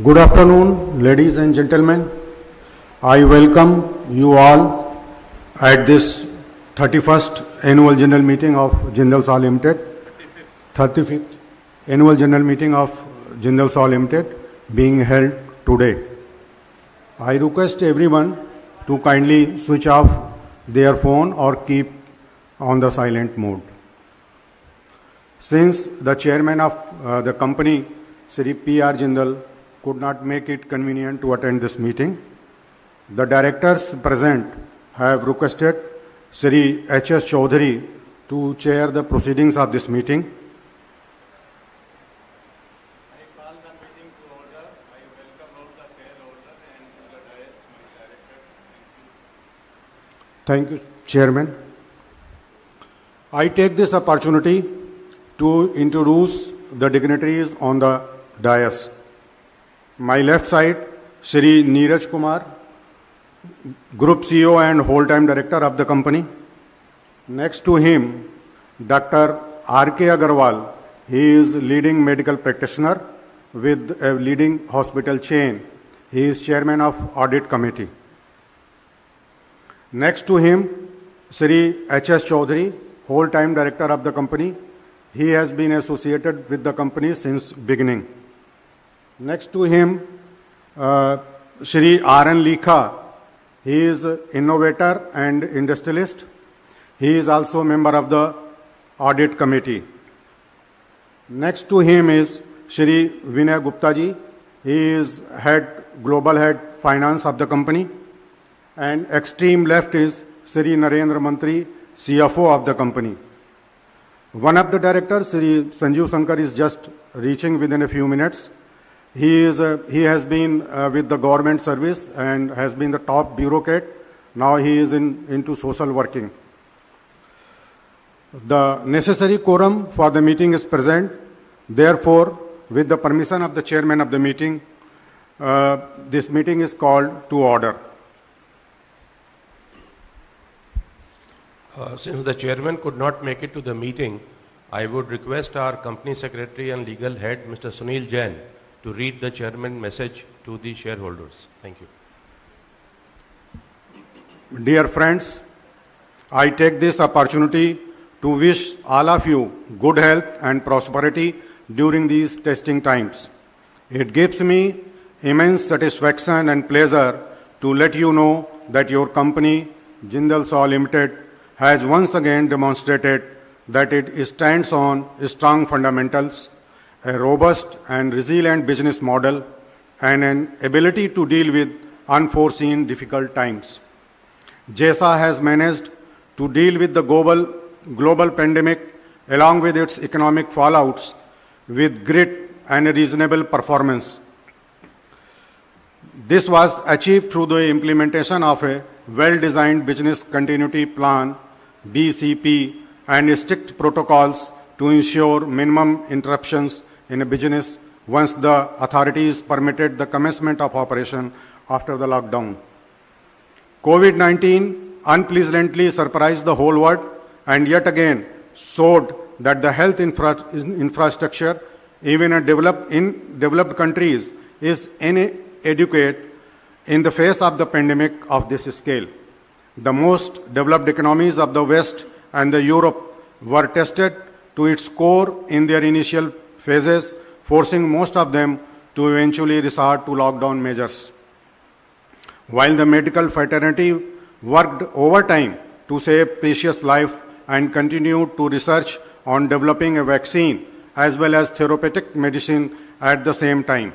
Good afternoon, ladies and gentlemen. I welcome you all at this 31st Annual General Meeting of Jindal SAW Limited, 35th Annual General Meeting of Jindal SAW Limited being held today. I request everyone to kindly switch off their phone or keep on the silent mode. Since the chairman of the company, Sri P.R. Jindal, could not make it convenient to attend this meeting, the directors present have requested Sri H.S. Chaudhary to chair the proceedings of this meeting. I call the meeting to order. I welcome all the shareholders and to the dais, my director. Thank you, Chairman. I take this opportunity to introduce the dignitaries on the dais. My left side, Shri Neeraj Kumar, Group CEO and whole-time director of the company. Next to him, Dr. R.K. Agarwal. He is leading medical practitioner with a leading hospital chain. He is chairman of audit committee. Next to him, Shri H.S. Chaudhary, whole-time director of the company. He has been associated with the company since beginning. Next to him, Shri R.N. Likha. He is innovator and industrialist. He is also a member of the audit committee. Next to him is Shri Vinay Gupta ji. He is global head finance of the company. And extreme left is Shri Narendra Mantri, CFO of the company. One of the directors, Shri Sanjeev Shankar, is just reaching within a few minutes. He has been with the government service and has been the top bureaucrat. Now he is into social working. The necessary quorum for the meeting is present. Therefore, with the permission of the chairman of the meeting, this meeting is called to order. Since the chairman could not make it to the meeting, I would request our company secretary and legal head, Mr. Sunil Jain, to read the chairman message to the shareholders. Thank you. Dear friends, I take this opportunity to wish all of you good health and prosperity during these testing times. It gives me immense satisfaction and pleasure to let you know that your company, Jindal SAW Limited, has once again demonstrated that it stands on strong fundamentals, a robust and resilient business model, and an ability to deal with unforeseen difficult times. JSA has managed to deal with the global pandemic along with its economic fallouts with grit and a reasonable performance. This was achieved through the implementation of a well-designed business continuity plan, BCP, and strict protocols to ensure minimum interruptions in a business once the authorities permitted the commencement of operation after the lockdown. COVID-19 unpleasantly surprised the whole world and yet again showed that the health infrastructure, even in developed countries, is inadequate in the face of the pandemic of this scale. The most developed economies of the West and the Europe were tested to its core in their initial phases, forcing most of them to eventually resort to lockdown measures. While the medical fraternity worked overtime to save precious life and continued to research on developing a vaccine as well as therapeutic medicine at the same time.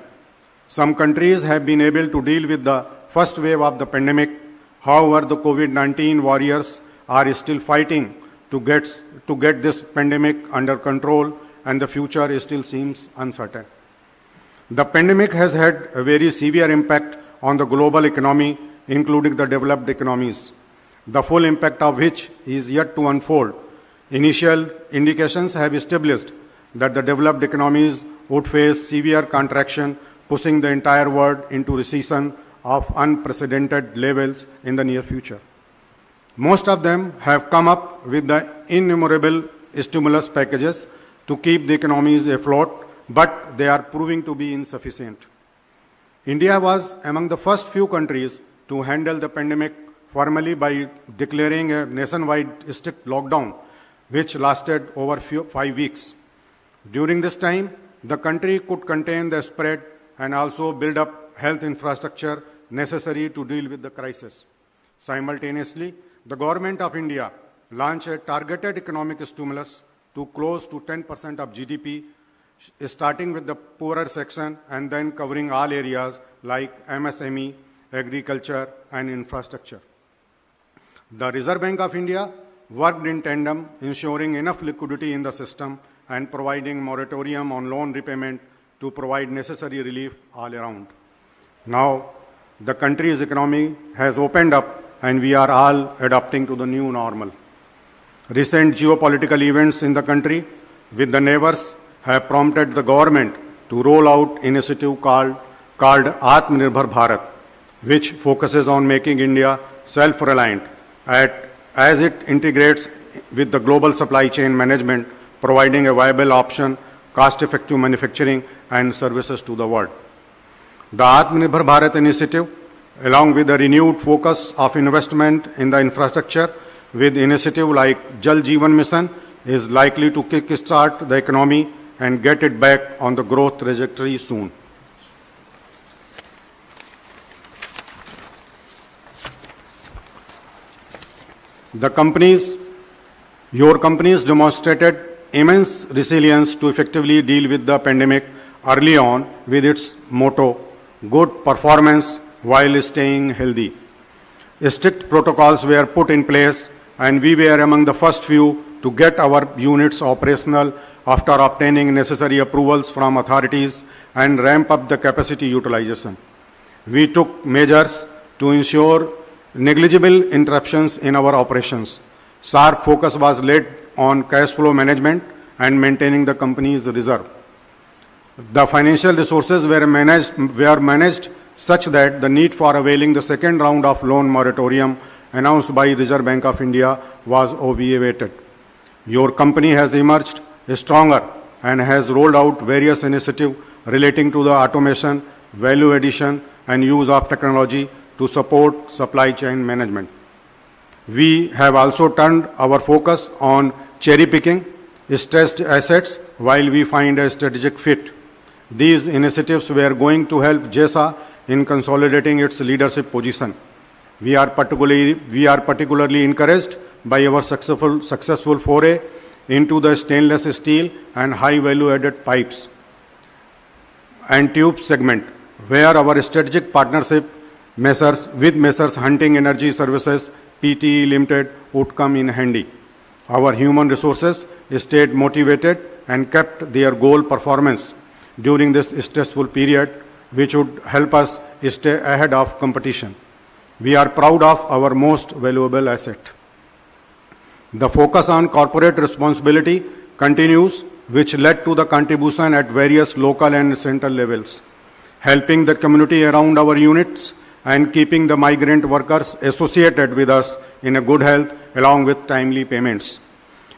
Some countries have been able to deal with the first wave of the pandemic. However, the COVID-19 warriors are still fighting to get this pandemic under control, and the future still seems uncertain. The pandemic has had a very severe impact on the global economy, including the developed economies, the full impact of which is yet to unfold. Initial indications have established that the developed economies would face severe contraction, pushing the entire world into recession of unprecedented levels in the near future. Most of them have come up with the innumerable stimulus packages to keep the economies afloat, but they are proving to be insufficient. India was among the first few countries to handle the pandemic formally by declaring a nationwide strict lockdown, which lasted over 5 weeks. During this time, the country could contain the spread and also build up health infrastructure necessary to deal with the crisis. Simultaneously, the Government of India launched a targeted economic stimulus to close to 10% of GDP, starting with the poorer section and then covering all areas like MSME, agriculture, and infrastructure. The Reserve Bank of India worked in tandem, ensuring enough liquidity in the system and providing moratorium on loan repayment to provide necessary relief all around. Now, the country's economy has opened up and we are all adapting to the new normal. Recent geopolitical events in the country with the neighbors have prompted the government to roll out initiative called Atmanirbhar Bharat, which focuses on making India self-reliant as it integrates with the global supply chain management, providing a viable option, cost-effective manufacturing and services to the world. The Atmanirbhar Bharat initiative, along with the renewed focus of investment in the infrastructure with initiative like Jal Jeevan Mission, is likely to kick-start the economy and get it back on the growth trajectory soon. Your companies demonstrated immense resilience to effectively deal with the pandemic early on with its motto, good performance while staying healthy. Strict protocols were put in place and we were among the first few to get our units operational after obtaining necessary approvals from authorities and ramp up the capacity utilization. We took measures to ensure negligible interruptions in our operations. Sharp focus was laid on cash flow management and maintaining the company's reserve. The financial resources were managed such that the need for availing the second round of loan moratorium announced by Reserve Bank of India was obviated. Your company has emerged stronger and has rolled out various initiatives relating to the automation, value addition, and use of technology to support supply chain management. We have also turned our focus on cherry-picking stressed assets while we find a strategic fit. These initiatives were going to help JESA in consolidating its leadership position. We are particularly encouraged by our successful foray into the stainless steel and high value-added pipes and tubes segment, where our strategic partnership with Messrs Hunting Energy Services Pte Limited would come in handy. Our human resources stayed motivated and kept their goal performance during this stressful period, which would help us stay ahead of competition. We are proud of our most valuable asset. The focus on corporate responsibility continues, which led to the contribution at various local and central levels, helping the community around our units and keeping the migrant workers associated with us in a good health along with timely payments,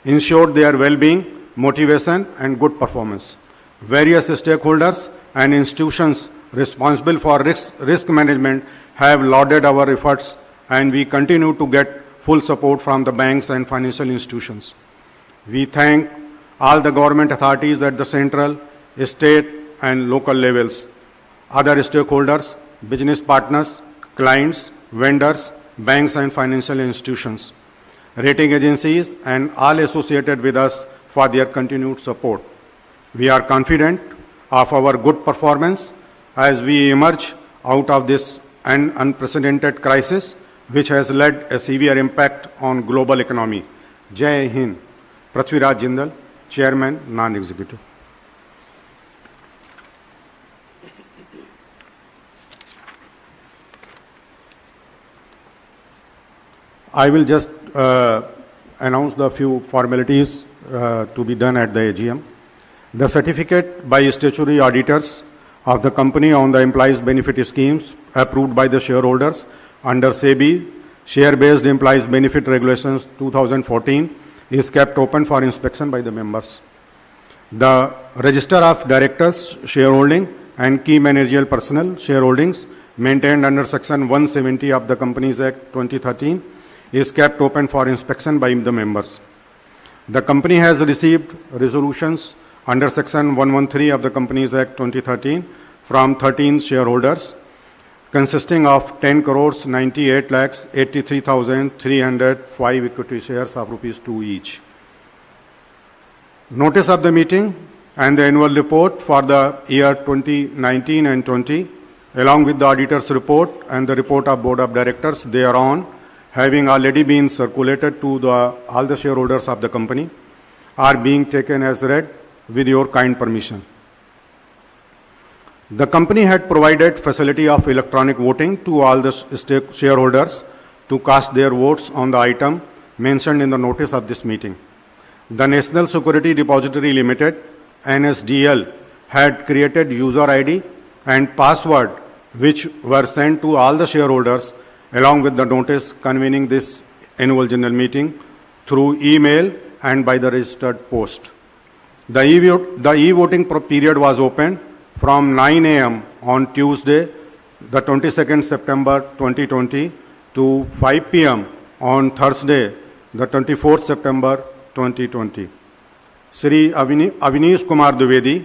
ensured their well-being, motivation and good performance. Various stakeholders and institutions responsible for risk management have lauded our efforts, and we continue to get full support from the banks and financial institutions. We thank all the government authorities at the central, state and local levels, other stakeholders, business partners, clients, vendors, banks and financial institutions, rating agencies and all associated with us for their continued support. We are confident of our good performance as we emerge out of this unprecedented crisis, which has led a severe impact on global economy. Jai Hind. Prithviraj Jindal, Chairman, Non-Executive. I will just announce the few formalities to be done at the AGM. The certificate by statutory auditors of the company on the employees benefit schemes approved by the shareholders under SEBI Share-Based Employees Benefit Regulations 2014 is kept open for inspection by the members. The Register of Directors shareholding and key managerial personnel shareholdings maintained under Section 170 of the Companies Act 2013 is kept open for inspection by the members. The company has received resolutions under Section 113 of the Companies Act 2013 from 13 shareholders consisting of 10,98,83,305 equity shares of rupees 2 each. Notice of the meeting and the annual report for the year 2019 and 20, along with the auditor's report and the report of Board of Directors thereon, having already been circulated to all the shareholders of the company, are being taken as read with your kind permission. The company had provided facility of electronic voting to all the shareholders to cast their votes on the item mentioned in the notice of this meeting. The National Security Depository Limited, NSDL, had created user ID and password which were sent to all the shareholders along with the notice convening this annual general meeting through email and by the registered post. The e-voting period was open from 9 a.m. on Tuesday, the 22nd September 2020 to 5 p.m. on Thursday, the 24th September 2020. Sri Avinish Kumar Dwivedi,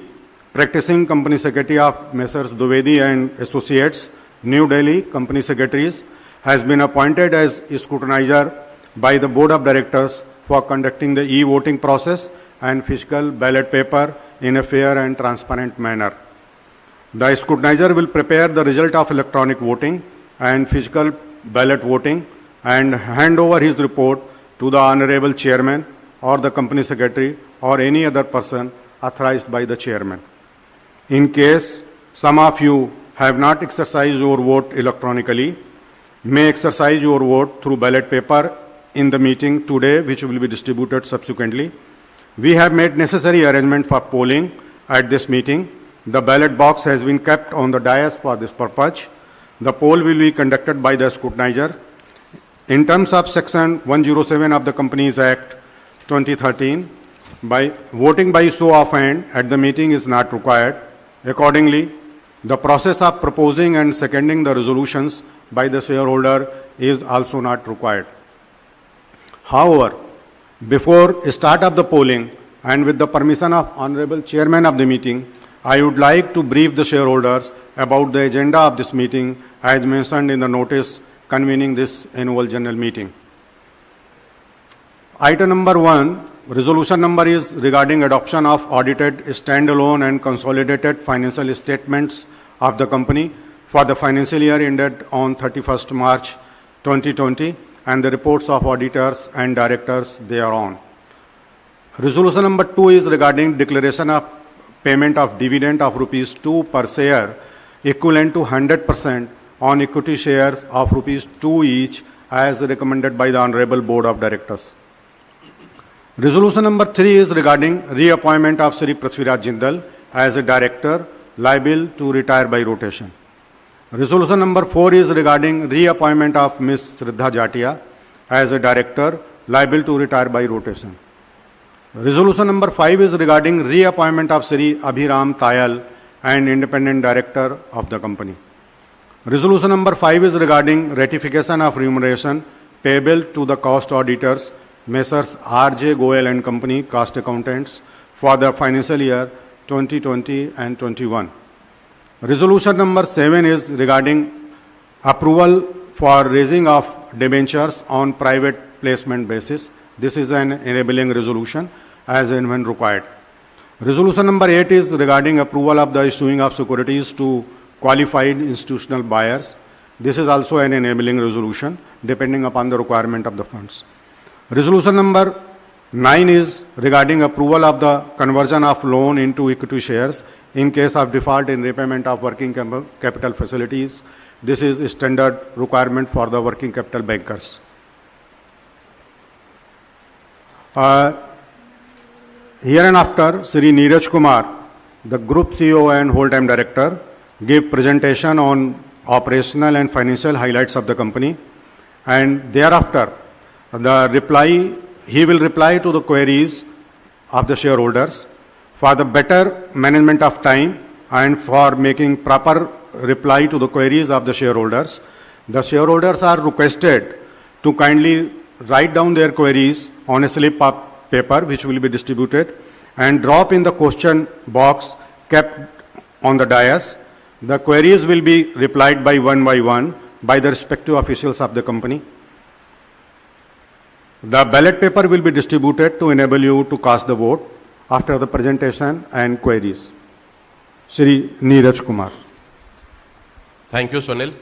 practicing Company Secretary of Messrs. Dwivedi and Associates, New Delhi, Company Secretaries, has been appointed as scrutinizer by the Board of Directors for conducting the e-voting process and physical ballot paper in a fair and transparent manner. The scrutinizer will prepare the result of electronic voting and physical ballot voting and hand over his report to the Honorable Chairman or the Company Secretary or any other person authorized by the Chairman. In case some of you have not exercised your vote electronically, may exercise your vote through ballot paper in the meeting today, which will be distributed subsequently. We have made necessary arrangement for polling at this meeting. The ballot box has been kept on the dais for this purpose. The poll will be conducted by the scrutinizer. In terms of Section 107 of the Companies Act 2013, by voting by show of hand at the meeting is not required. Accordingly, the process of proposing and seconding the resolutions by the shareholder is also not required. However, before start of the polling and with the permission of Honorable Chairman of the meeting, I would like to brief the shareholders about the agenda of this meeting as mentioned in the notice convening this annual general meeting. Item number 1, resolution number is regarding adoption of audited standalone and consolidated financial statements of the company for the financial year ended on 31st March 2020 and the reports of auditors and directors thereon. Resolution number 2 is regarding declaration of payment of dividend of rupees 2 per share equivalent to 100% on equity shares of rupees 2 each as recommended by the Honorable Board of Directors. Resolution number 3 is regarding reappointment of Sri Prithviraj Jindal as a director liable to retire by rotation. Resolution number 4 is regarding reappointment of Ms. Shraddha Jatia as a director liable to retire by rotation. Resolution number 5 is regarding reappointment of Sri Abhiram Tayal and independent director of the company. Resolution number 5 is regarding ratification of remuneration payable to the cost auditors Messrs. R.J. Goel and Company, cost accountants, for the financial year 2020 and 21. Resolution number 7 is regarding approval for raising of debentures on private placement basis. This is an enabling resolution as and when required. Resolution number 8 is regarding approval of the issuing of securities to qualified institutional buyers. This is also an enabling resolution depending upon the requirement of the funds. Resolution number 9 is regarding approval of the conversion of loan into equity shares in case of default in repayment of working capital facilities. This is a standard requirement for the working capital bankers. Hereinafter, Sri Neeraj Kumar, the Group CEO and whole-time director, give presentation on operational and financial highlights of the company, and thereafter he will reply to the queries of the shareholders. For the better management of time, and for making proper reply to the queries of the shareholders. The shareholders are requested to kindly write down their queries on a slip of paper which will be distributed and drop in the question box kept on the dais. The queries will be replied by one by the respective officials of the company. The ballot paper will be distributed to enable you to cast the vote after the presentation and queries. Shri Neeraj Kumar. Thank you, Sunil.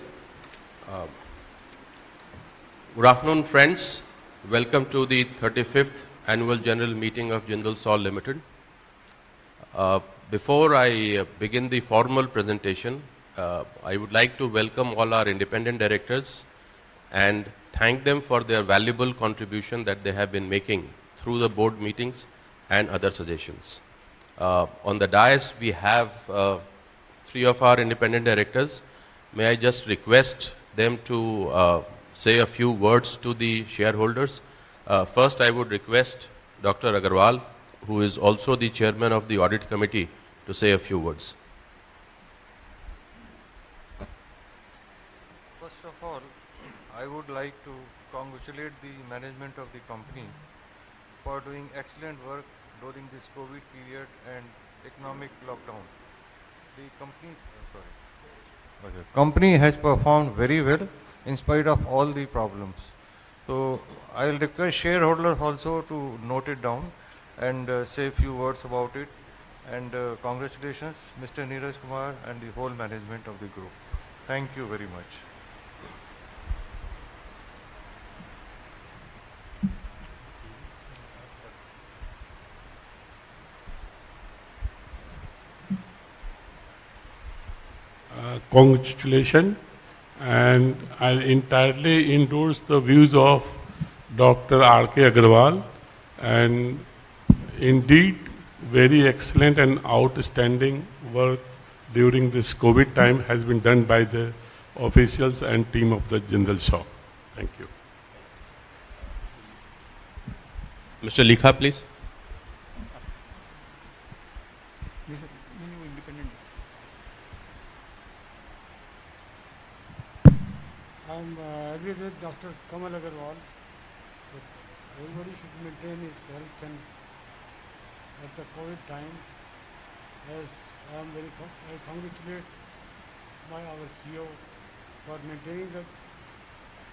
Good afternoon, friends. Welcome to the 35th Annual General Meeting of Jindal SAW Limited. Before I begin the formal presentation, I would like to welcome all our independent directors and thank them for their valuable contribution that they have been making through the board meetings and other suggestions. On the dais, we have three of our independent directors. May I just request them to say a few words to the shareholders. First, I would request Dr. Agarwal, who is also the chairman of the audit committee, to say a few words. First of all, I would like to congratulate the management of the company for doing excellent work during this COVID period and economic lockdown. The company has performed very well in spite of all the problems. So I'll request shareholders also to note it down and say a few words about it. And congratulations, Mr. Neeraj Kumar and the whole management of the group. Thank you very much. Congratulations, and I entirely endorse the views of Dr. R.K. Agarwal, and indeed very excellent and outstanding work during this COVID time has been done by the officials and team of the Jindal SAW. Thank you. Mr. Likha, please. I agree with Dr. Kamal Agarwal that everybody should maintain his health and at the COVID time, as I congratulate our CEO for maintaining the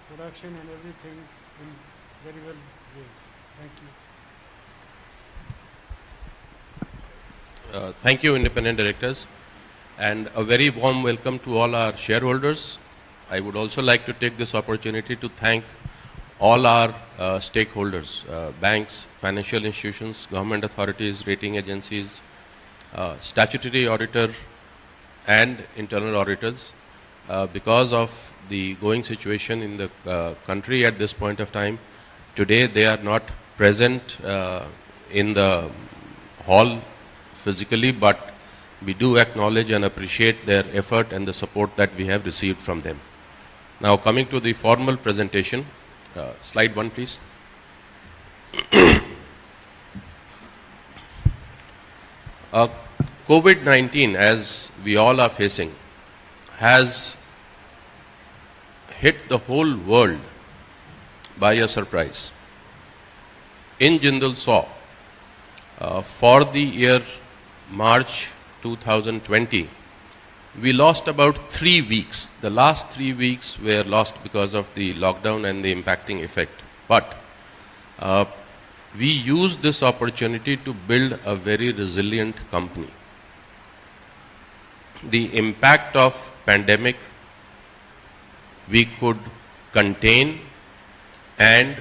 production and everything in very well ways. Thank you. Thank you, independent directors, and a very warm welcome to all our shareholders. I would also like to take this opportunity to thank all our stakeholders, banks, financial institutions, government authorities, rating agencies, statutory auditor and internal auditors. Because of the going situation in the country at this point of time, today they are not present in the hall physically, but we do acknowledge and appreciate their effort and the support that we have received from them. Now coming to the formal presentation, slide 1 please. COVID-19, as we all are facing, has hit the whole world by a surprise. In Jindal SAW, for the year March 2020, we lost about 3 weeks. The last 3 weeks were lost because of the lockdown and the impacting effect. But we used this opportunity to build a very resilient company. The impact of pandemic we could contain, and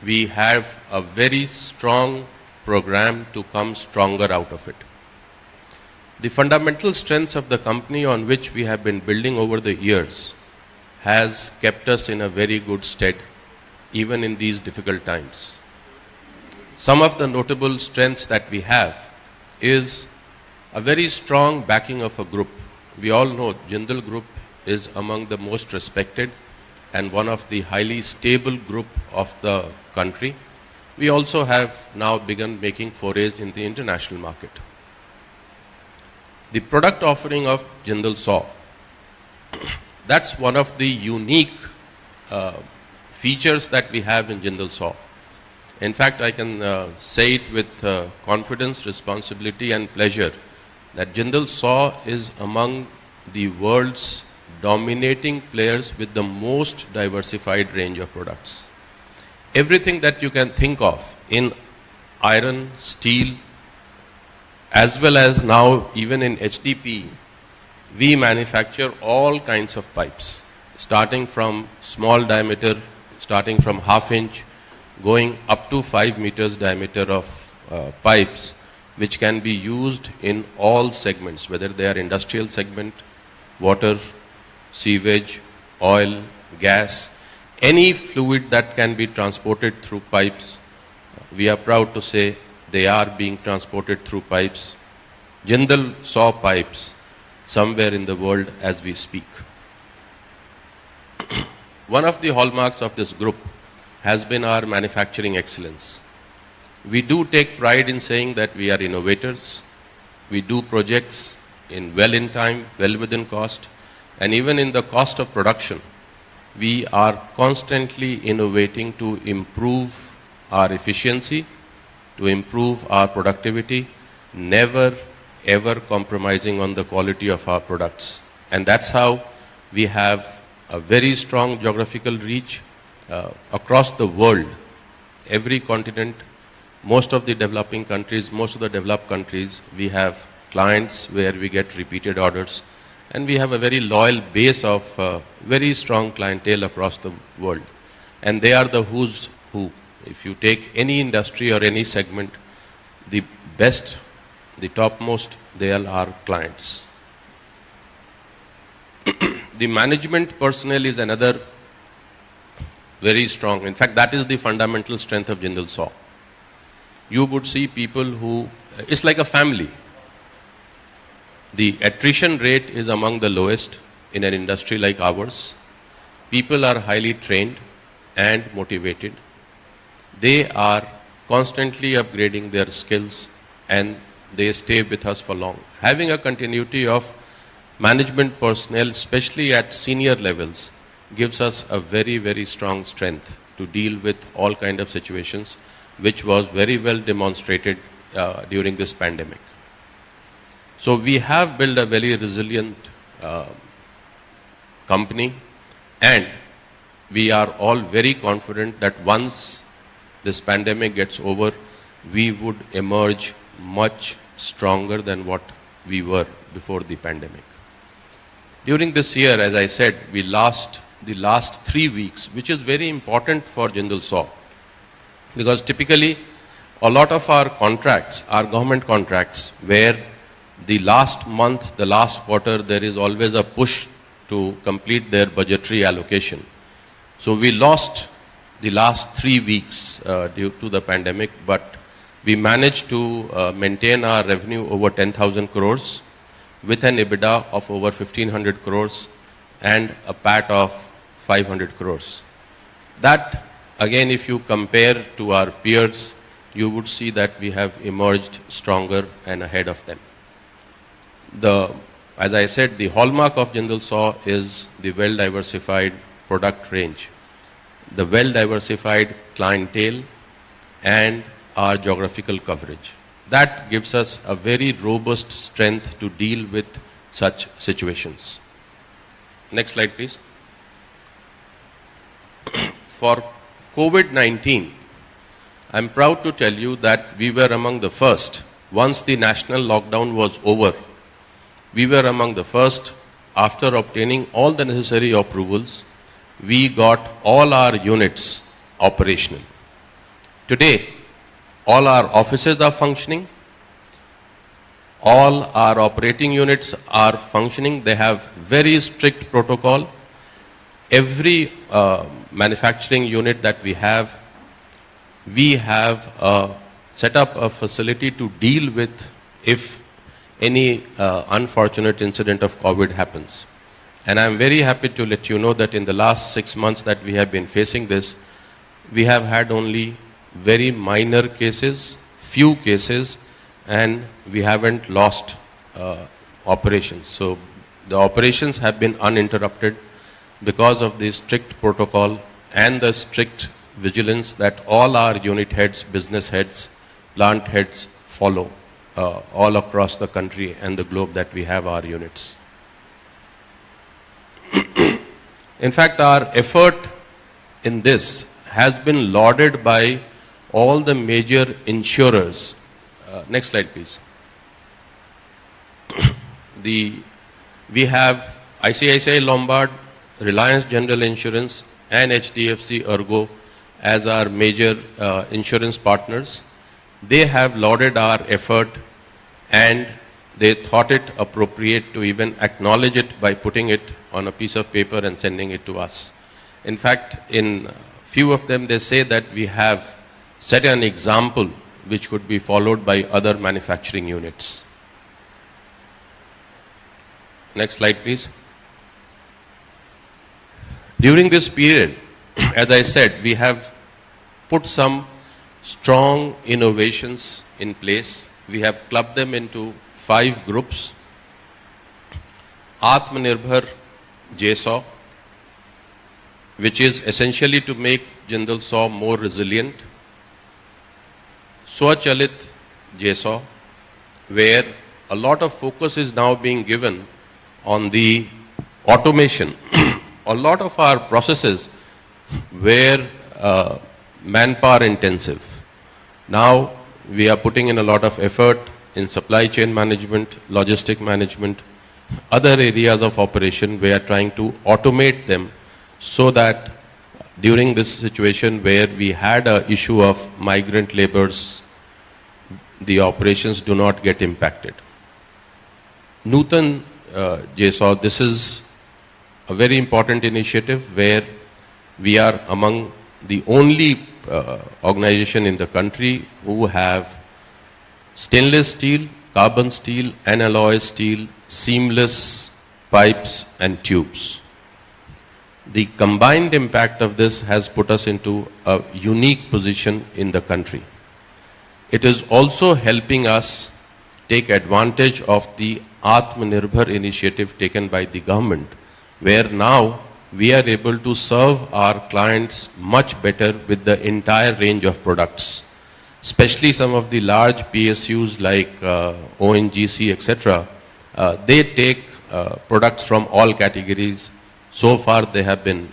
we have a very strong program to come stronger out of it. The fundamental strengths of the company on which we have been building over the years has kept us in a very good stead, even in these difficult times. Some of the notable strengths that we have is a very strong backing of a group. We all know Jindal Group is among the most respected and one of the highly stable group of the country. We also have now begun making forays in the international market. The product offering of Jindal SAW, that's one of the unique features that we have in Jindal SAW. In fact, I can say it with confidence, responsibility and pleasure that Jindal SAW is among the world's dominating players with the most diversified range of products. Everything that you can think of in iron, steel, as well as now even in HDPE, we manufacture all kinds of pipes, starting from small diameter, starting from ½ inch, going up to 5 meters diameter of pipes, which can be used in all segments, whether they are industrial segment, water, sewage, oil, gas, any fluid that can be transported through pipes. We are proud to say they are being transported through pipes. Jindal SAW pipes somewhere in the world as we speak. One of the hallmarks of this group has been our manufacturing excellence. We do take pride in saying that we are innovators. We do projects well in time, well within cost, and even in the cost of production, we are constantly innovating to improve our efficiency, to improve our productivity, never ever compromising on the quality of our products. And that's how we have a very strong geographical reach across the world, every continent, most of the developing countries, most of the developed countries, we have clients where we get repeated orders, and we have a very loyal base of very strong clientele across the world. And they are the who's who. If you take any industry or any segment, the best, the topmost, they are our clients. The management personnel is another very strong. In fact, that is the fundamental strength of Jindal SAW. You would see people who, it's like a family. The attrition rate is among the lowest in an industry like ours. People are highly trained and motivated. They are constantly upgrading their skills and they stay with us for long. Having a continuity of management personnel, especially at senior levels, gives us a very, very strong strength to deal with all kind of situations, which was very well demonstrated during this pandemic. So we have built a very resilient company, and we are all very confident that once this pandemic gets over, we would emerge much stronger than what we were before the pandemic. During this year, as I said, we lost the last 3 weeks, which is very important for Jindal SAW, because typically a lot of our contracts are government contracts where the last month, the last quarter, there is always a push to complete their budgetary allocation. So we lost the last 3 weeks due to the pandemic, but we managed to maintain our revenue over 10,000 crores with an EBITDA of over 1,500 crores and a PAT of 500 crores. That, again, if you compare to our peers, you would see that we have emerged stronger and ahead of them. As I said, the hallmark of Jindal SAW is the well-diversified product range, the well-diversified clientele, and our geographical coverage. That gives us a very robust strength to deal with such situations. Next slide, please. For COVID-19, I'm proud to tell you that we were among the first. Once the national lockdown was over, we were among the first. After obtaining all the necessary approvals, we got all our units operational. Today, all our offices are functioning. All our operating units are functioning. They have very strict protocol. Every manufacturing unit that we have set up a facility to deal with if any unfortunate incident of COVID happens. And I'm very happy to let you know that in the last 6 months that we have been facing this, we have had only very minor cases, few cases, and we haven't lost operations. So the operations have been uninterrupted because of the strict protocol and the strict vigilance that all our unit heads, business heads, plant heads follow all across the country and the globe that we have our units. In fact, our effort in this has been lauded by all the major insurers. Next slide, please. We have ICICI Lombard, Reliance General Insurance, and HDFC Ergo as our major insurance partners. They have lauded our effort and they thought it appropriate to even acknowledge it by putting it on a piece of paper and sending it to us. In fact, in few of them they say that we have set an example which could be followed by other manufacturing units. Next slide, please. During this period, as I said, we have put some strong innovations in place. We have clubbed them into 5 groups. Atmanirbhar JSAW, which is essentially to make Jindal SAW more resilient. Swachalit JSAW, where a lot of focus is now being given on the automation. A lot of our processes were manpower intensive. Now we are putting in a lot of effort in supply chain management, logistic management, other areas of operation. We are trying to automate them so that during this situation where we had an issue of migrant laborers, the operations do not get impacted. Nutan JSAW, this is a very important initiative where we are among the only organization in the country who have stainless steel, carbon steel, and alloy steel, seamless pipes and tubes. The combined impact of this has put us into a unique position in the country. It is also helping us take advantage of the Atmanirbhar initiative taken by the government, where now we are able to serve our clients much better with the entire range of products. Especially some of the large PSUs like ONGC, etc. They take products from all categories. So far they have been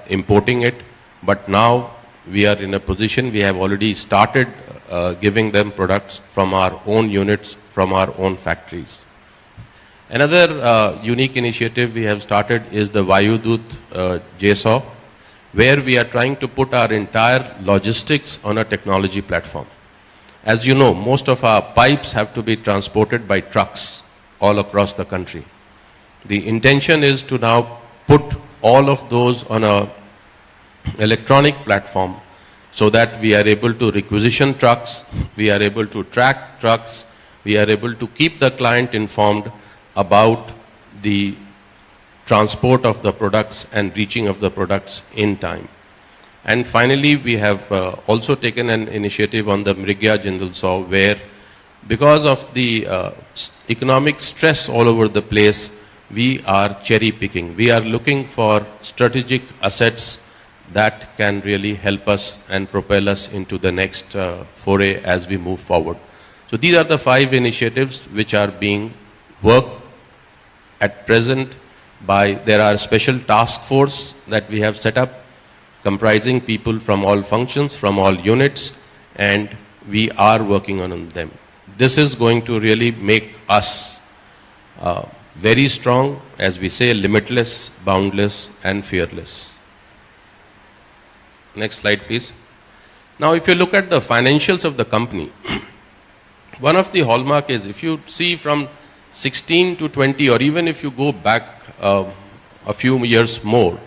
importing it, but now we are in a position, we have already started giving them products from our own units, from our own factories. Another unique initiative we have started is the Vayudut JSAW, where we are trying to put our entire logistics on a technology platform. As you know, most of our pipes have to be transported by trucks all across the country. The intention is to now put all of those on a electronic platform so that we are able to requisition trucks, we are able to track trucks, we are able to keep the client informed about the transport of the products and reaching of the products in time. And finally, we have also taken an initiative on the Mrigya Jindal SAW, where because of the economic stress all over the place, we are cherry picking. We are looking for strategic assets that can really help us and propel us into the next foray as we move forward. So these are the 5 initiatives which are being worked at present by, there are special task force that we have set up comprising people from all functions, from all units, and we are working on them. This is going to really make us very strong, as we say, limitless, boundless, and fearless. Next slide, please. Now, if you look at the financials of the company, one of the hallmark is, if you see from 16 to 20, or even if you go back a few years more,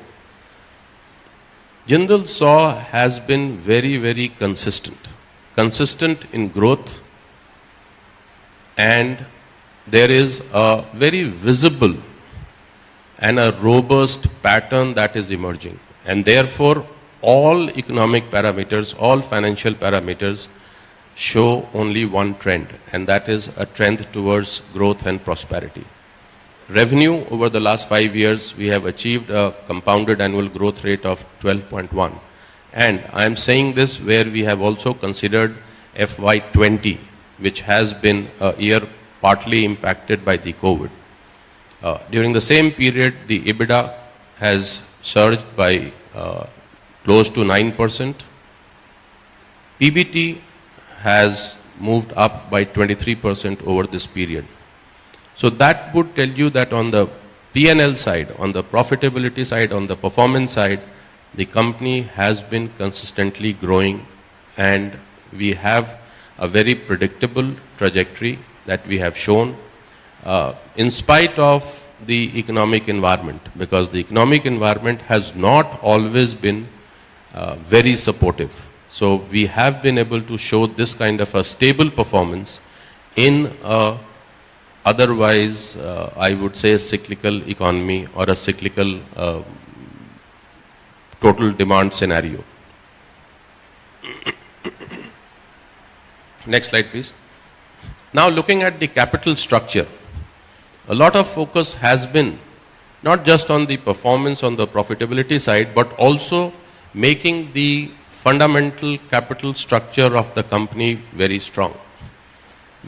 Jindal SAW has been very, very consistent. Consistent in growth, and there is a very visible and a robust pattern that is emerging. And therefore, all economic parameters, all financial parameters show only one trend, and that is a trend towards growth and prosperity. revenue over the last 5 years, we have achieved a compounded annual growth rate of 12.1. And I am saying this where we have also considered FY20, which has been a year partly impacted by the COVID. During the same period, the EBITDA has surged by close to 9%. PBT has moved up by 23% over this period. So that would tell you that on the P&L side, on the profitability side, on the performance side, the company has been consistently growing, and we have a very predictable trajectory that we have shown in spite of the economic environment, because the economic environment has not always been very supportive. So we have been able to show this kind of a stable performance in a otherwise, I would say, cyclical economy or a cyclical total demand scenario. Next slide, please. Now looking at the capital structure, a lot of focus has been not just on the performance on the profitability side, but also making the fundamental capital structure of the company very strong.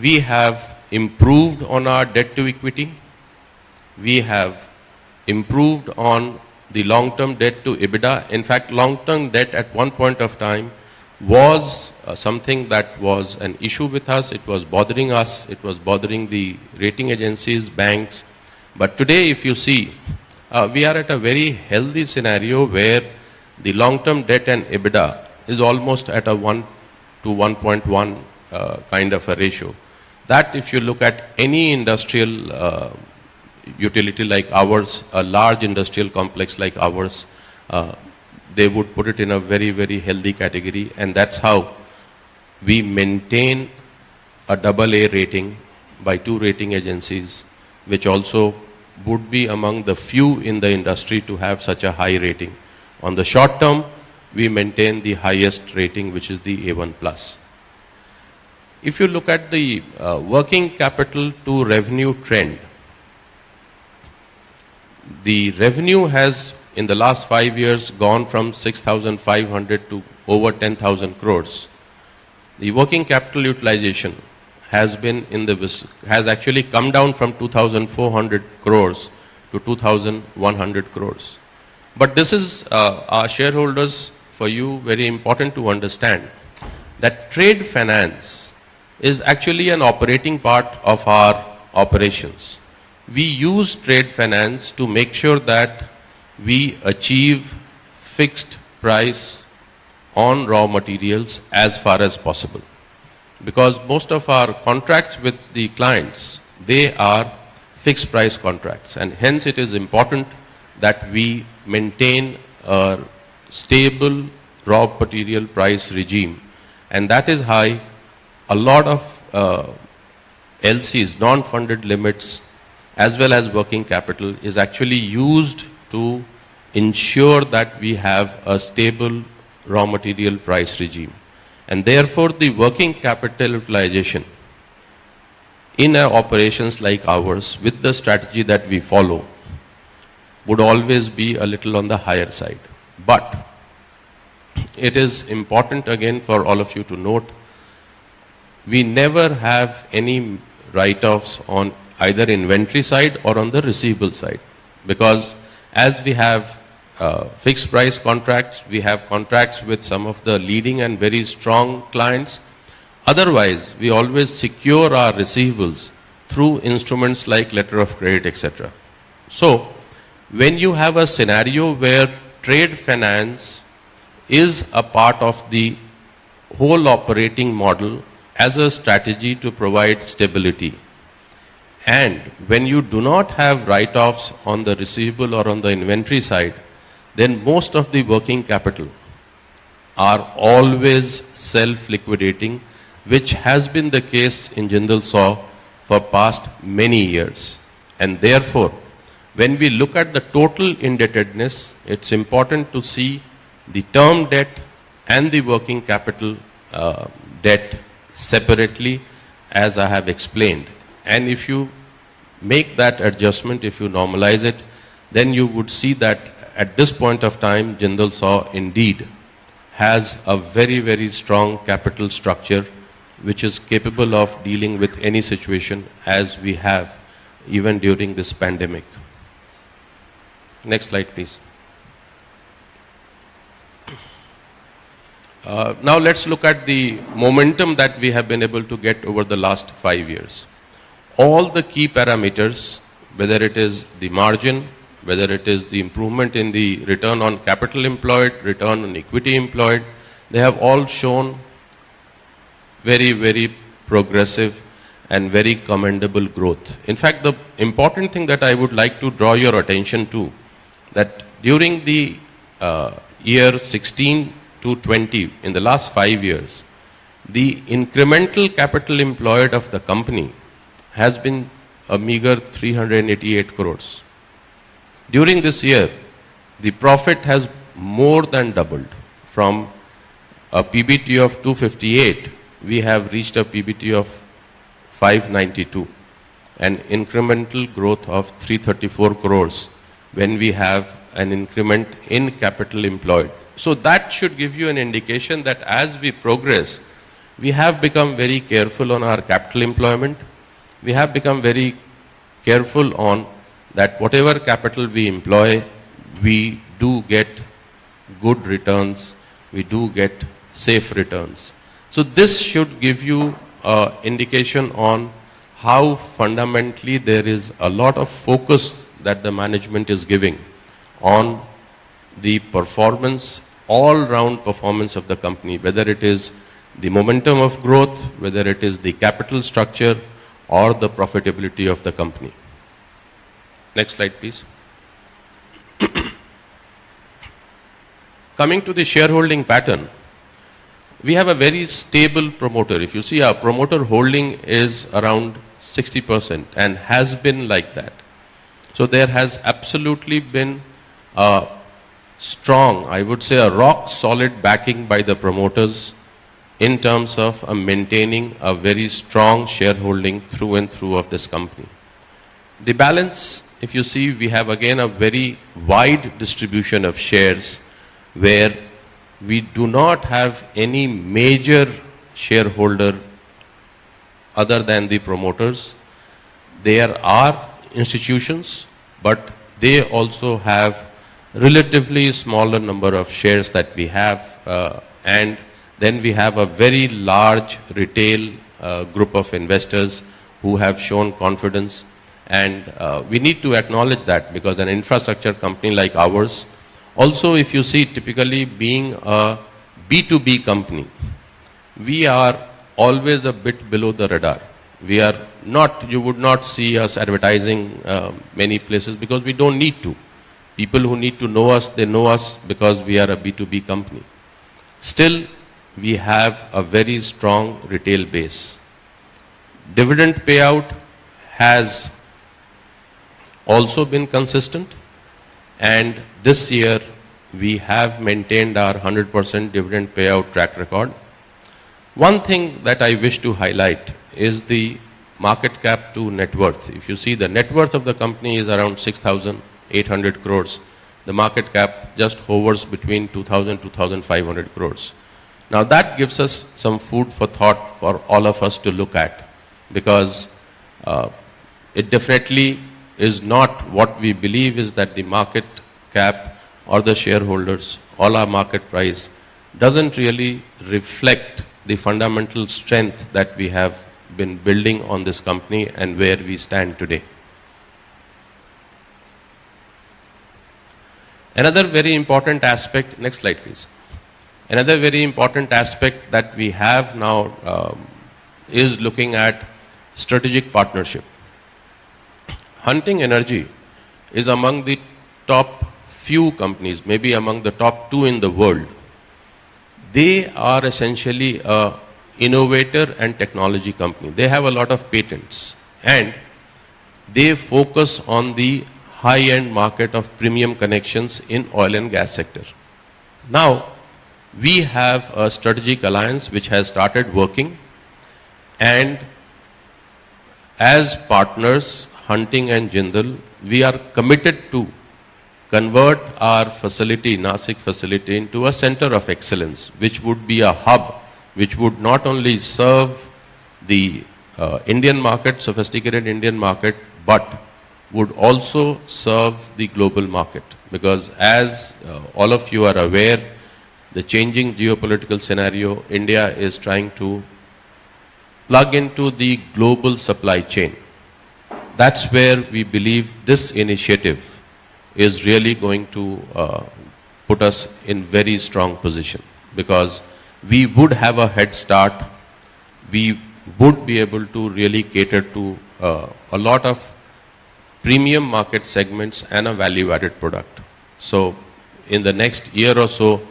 We have improved on our debt to equity. We have improved on the long-term debt to EBITDA. In fact, long-term debt at one point of time was something that was an issue with us. It was bothering us. It was bothering the rating agencies, banks. But today, if you see, we are at a very healthy scenario where the long-term debt and EBITDA is almost at a 1 to 1.1 kind of a ratio. That if you look at any industrial utility like ours, a large industrial complex like ours, they would put it in a very, very healthy category, and that's how we maintain a AA rating by 2 rating agencies, which also would be among the few in the industry to have such a high rating. On the short term, we maintain the highest rating, which is the A1+. If you look at the working capital to revenue trend, the revenue has in the last 5 years gone from 6,500 to over 10,000 crores. The working capital utilization has been has actually come down from 2,400 crores to 2,100 crores. But this is our shareholders, for you, very important to understand that trade finance is actually an operating part of our operations. We use trade finance to make sure that we achieve fixed price on raw materials as far as possible. Because most of our contracts with the clients, they are fixed price contracts, and hence it is important that we maintain a stable raw material price regime. And that is why a lot of LCs, non-funded limits, as well as working capital is actually used to ensure that we have a stable raw material price regime. And therefore, the working capital utilization in our operations like ours, with the strategy that we follow, would always be a little on the higher side. But it is important again for all of you to note, we never have any write-offs on either inventory side or on the receivable side. Because as we have fixed price contracts, we have contracts with some of the leading and very strong clients. Otherwise, we always secure our receivables through instruments like letter of credit, etc. So, when you have a scenario where trade finance is a part of the whole operating model as a strategy to provide stability, and when you do not have write-offs on the receivable or on the inventory side, then most of the working capital are always self-liquidating, which has been the case in Jindal SAW for past many years. And therefore, when we look at the total indebtedness, it's important to see the term debt and the working capital debt separately, as I have explained. And if you make that adjustment, if you normalize it, then you would see that at this point of time, Jindal SAW indeed has a very, very strong capital structure which is capable of dealing with any situation as we have even during this pandemic. Next slide, please. Now let's look at the momentum that we have been able to get over the last 5 years. All the key parameters, whether it is the margin, whether it is the improvement in the return on capital employed, return on equity employed, they have all shown very, very progressive and very commendable growth. In fact, the important thing that I would like to draw your attention to, that during the year 16 to 20, in the last 5 years, the incremental capital employed of the company has been a meager 388 crores. During this year, the profit has more than doubled. From a PBT of 258, we have reached a PBT of 592, an incremental growth of 334 crores when we have an increment in capital employed. So that should give you an indication that as we progress, we have become very careful on our capital employment. We have become very careful on that whatever capital we employ, we do get good returns, we do get safe returns. So this should give you an indication on how fundamentally there is a lot of focus that the management is giving on the performance, all-round performance of the company, whether it is the momentum of growth, whether it is the capital structure or the profitability of the company. Next slide, please. Coming to the shareholding pattern, we have a very stable promoter. If you see, our promoter holding is around 60% and has been like that. So there has absolutely been a strong, I would say a rock solid backing by the promoters in terms of maintaining a very strong shareholding through and through of this company. The balance, if you see, we have again a very wide distribution of shares where we do not have any major shareholder other than the promoters. There are institutions, but they also have relatively smaller number of shares that we have, and then we have a very large retail group of investors who have shown confidence, and we need to acknowledge that, because an infrastructure company like ours, also if you see, typically being a B2B company, we are always a bit below the radar. We are not, you would not see us advertising many places because we don't need to. People who need to know us, they know us because we are a B2B company. Still, we have a very strong retail base. Dividend payout has also been consistent, and this year we have maintained our 100% dividend payout track record. One thing that I wish to highlight is the market cap to net worth. If you see, the net worth of the company is around 6,800 crores. The market cap just hovers between 2,000 to 2,500 crores. Now that gives us some food for thought for all of us to look at, because it definitely is not what we believe is that the market cap or the shareholders or our market price doesn't really reflect the fundamental strength that we have been building on this company and where we stand today. Another very important aspect, next slide please. Another very important aspect that we have now is looking at strategic partnership. Hunting Energy is among the top few companies, maybe among the top 2 in the world. They are essentially an innovator and technology company. They have a lot of patents and they focus on the high-end market of premium connections in oil and gas sector. Now, we have a strategic alliance which has started working, and as partners, Hunting and Jindal, we are committed to convert our facility, Nasik facility, into a center of excellence, which would be a hub, which would not only serve the Indian market, sophisticated Indian market, but would also serve the global market. Because as all of you are aware, the changing geopolitical scenario, India is trying to plug into the global supply chain. That's where we believe this initiative is really going to put us in very strong position, because we would have a head start. We would be able to really cater to a lot of premium market segments and a value-added product. So in the next year or so,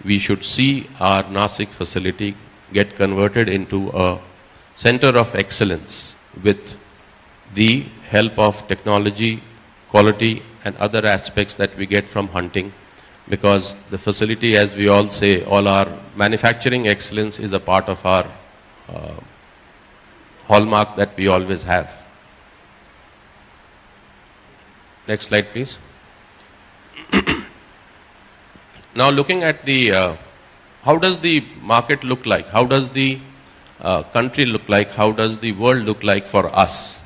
we should see our Nasik facility get converted into a center of excellence with the help of technology, quality, and other aspects that we get from hunting. Because the facility, as we all say, all our manufacturing excellence is a part of our hallmark that we always have. Next slide, please. Now looking at the, how does the market look like? How does the country look like? How does the world look like for us?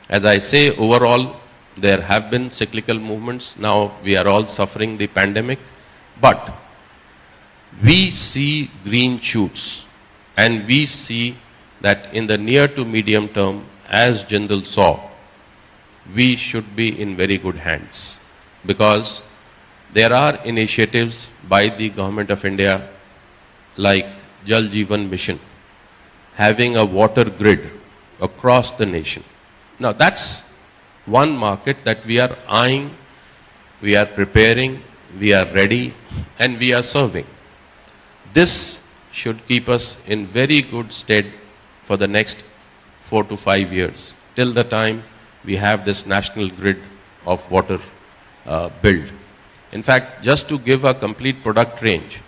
As I say, overall, there have been cyclical movements. Now we are all suffering the pandemic, but we see green shoots, and we see that in the near to medium term, as Jindal saw, we should be in very good hands, because there are initiatives by the Government of India like Jal Jeevan Mission, having a water grid across the nation. Now that's one market that we are eyeing, we are preparing, we are ready, and we are serving. This should keep us in very good stead for the next 4 to 5 years, till the time we have this national grid of water built. In fact, just to give a complete product range,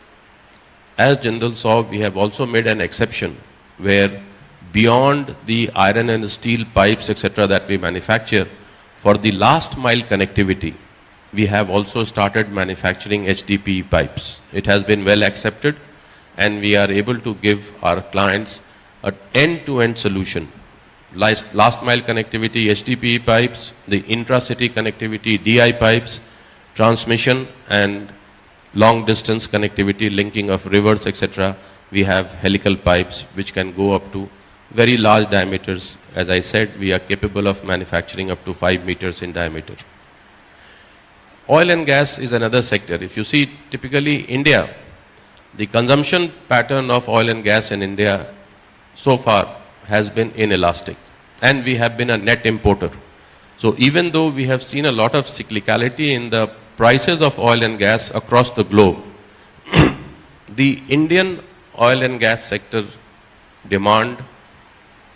as Jindal saw, we have also made an exception where beyond the iron and steel pipes, etc., that we manufacture, for the last mile connectivity, we have also started manufacturing HDPE pipes. It has been well accepted, and we are able to give our clients an end-to-end solution. Last mile connectivity, HDPE pipes, the intra-city connectivity, DI pipes, transmission and long distance connectivity, linking of rivers, etc. We have helical pipes which can go up to very large diameters. As I said, we are capable of manufacturing up to 5 meters in diameter. Oil and gas is another sector. If you see, typically India, the consumption pattern of oil and gas in India so far has been inelastic, and we have been a net importer. So even though we have seen a lot of cyclicality in the prices of oil and gas across the globe, the Indian oil and gas sector demand,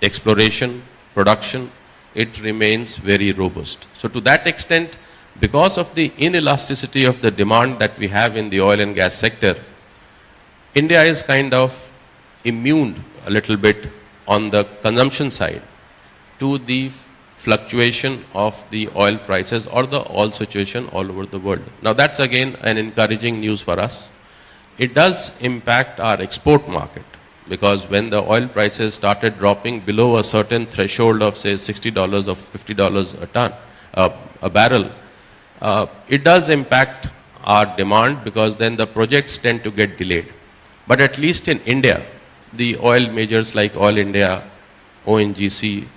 exploration, production, it remains very robust. So to that extent, because of the inelasticity of the demand that we have in the oil and gas sector, India is kind of immune a little bit on the consumption side to the fluctuation of the oil prices or the oil situation all over the world. Now that's again an encouraging news for us. It does impact our export market, because when the oil prices started dropping below a certain threshold of say $60 or $50 a ton, a barrel, it does impact our demand, because then the projects tend to get delayed. But at least in India, the oil majors like Oil India, ONGC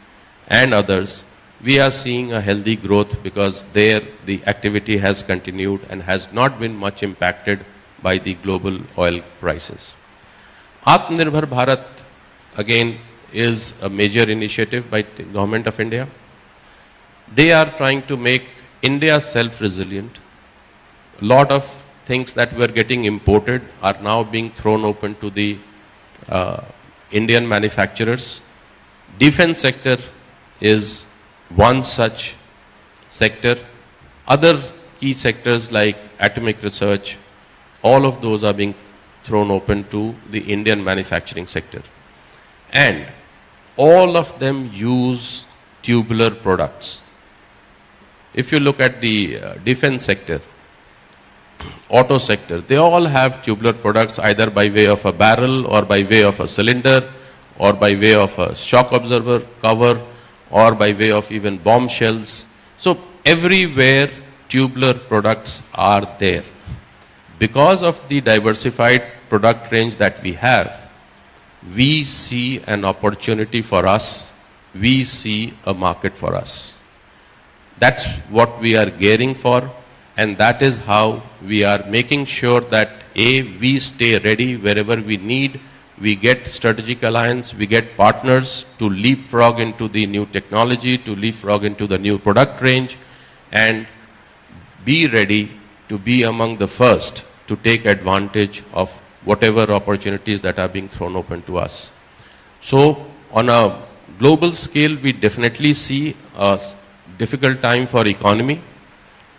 and others, we are seeing a healthy growth, because there the activity has continued and has not been much impacted by the global oil prices. Atmanirbhar Bharat again is a major initiative by the Government of India. They are trying to make India self-resilient. A lot of things that were getting imported are now being thrown open to the Indian manufacturers. Defense sector is one such sector. Other key sectors like atomic research, all of those are being thrown open to the Indian manufacturing sector. And all of them use tubular products. If you look at the defense sector, auto sector, they all have tubular products either by way of a barrel or by way of a cylinder or by way of a shock absorber cover or by way of even bomb shells. So everywhere tubular products are there. Because of the diversified product range that we have, we see an opportunity for us, we see a market for us. That's what we are gearing for, and that is how we are making sure that A, we stay ready wherever we need, we get strategic alliance, we get partners to leapfrog into the new technology, to leapfrog into the new product range, and be ready to be among the first to take advantage of whatever opportunities that are being thrown open to us. So on a global scale, we definitely see a difficult time for economy,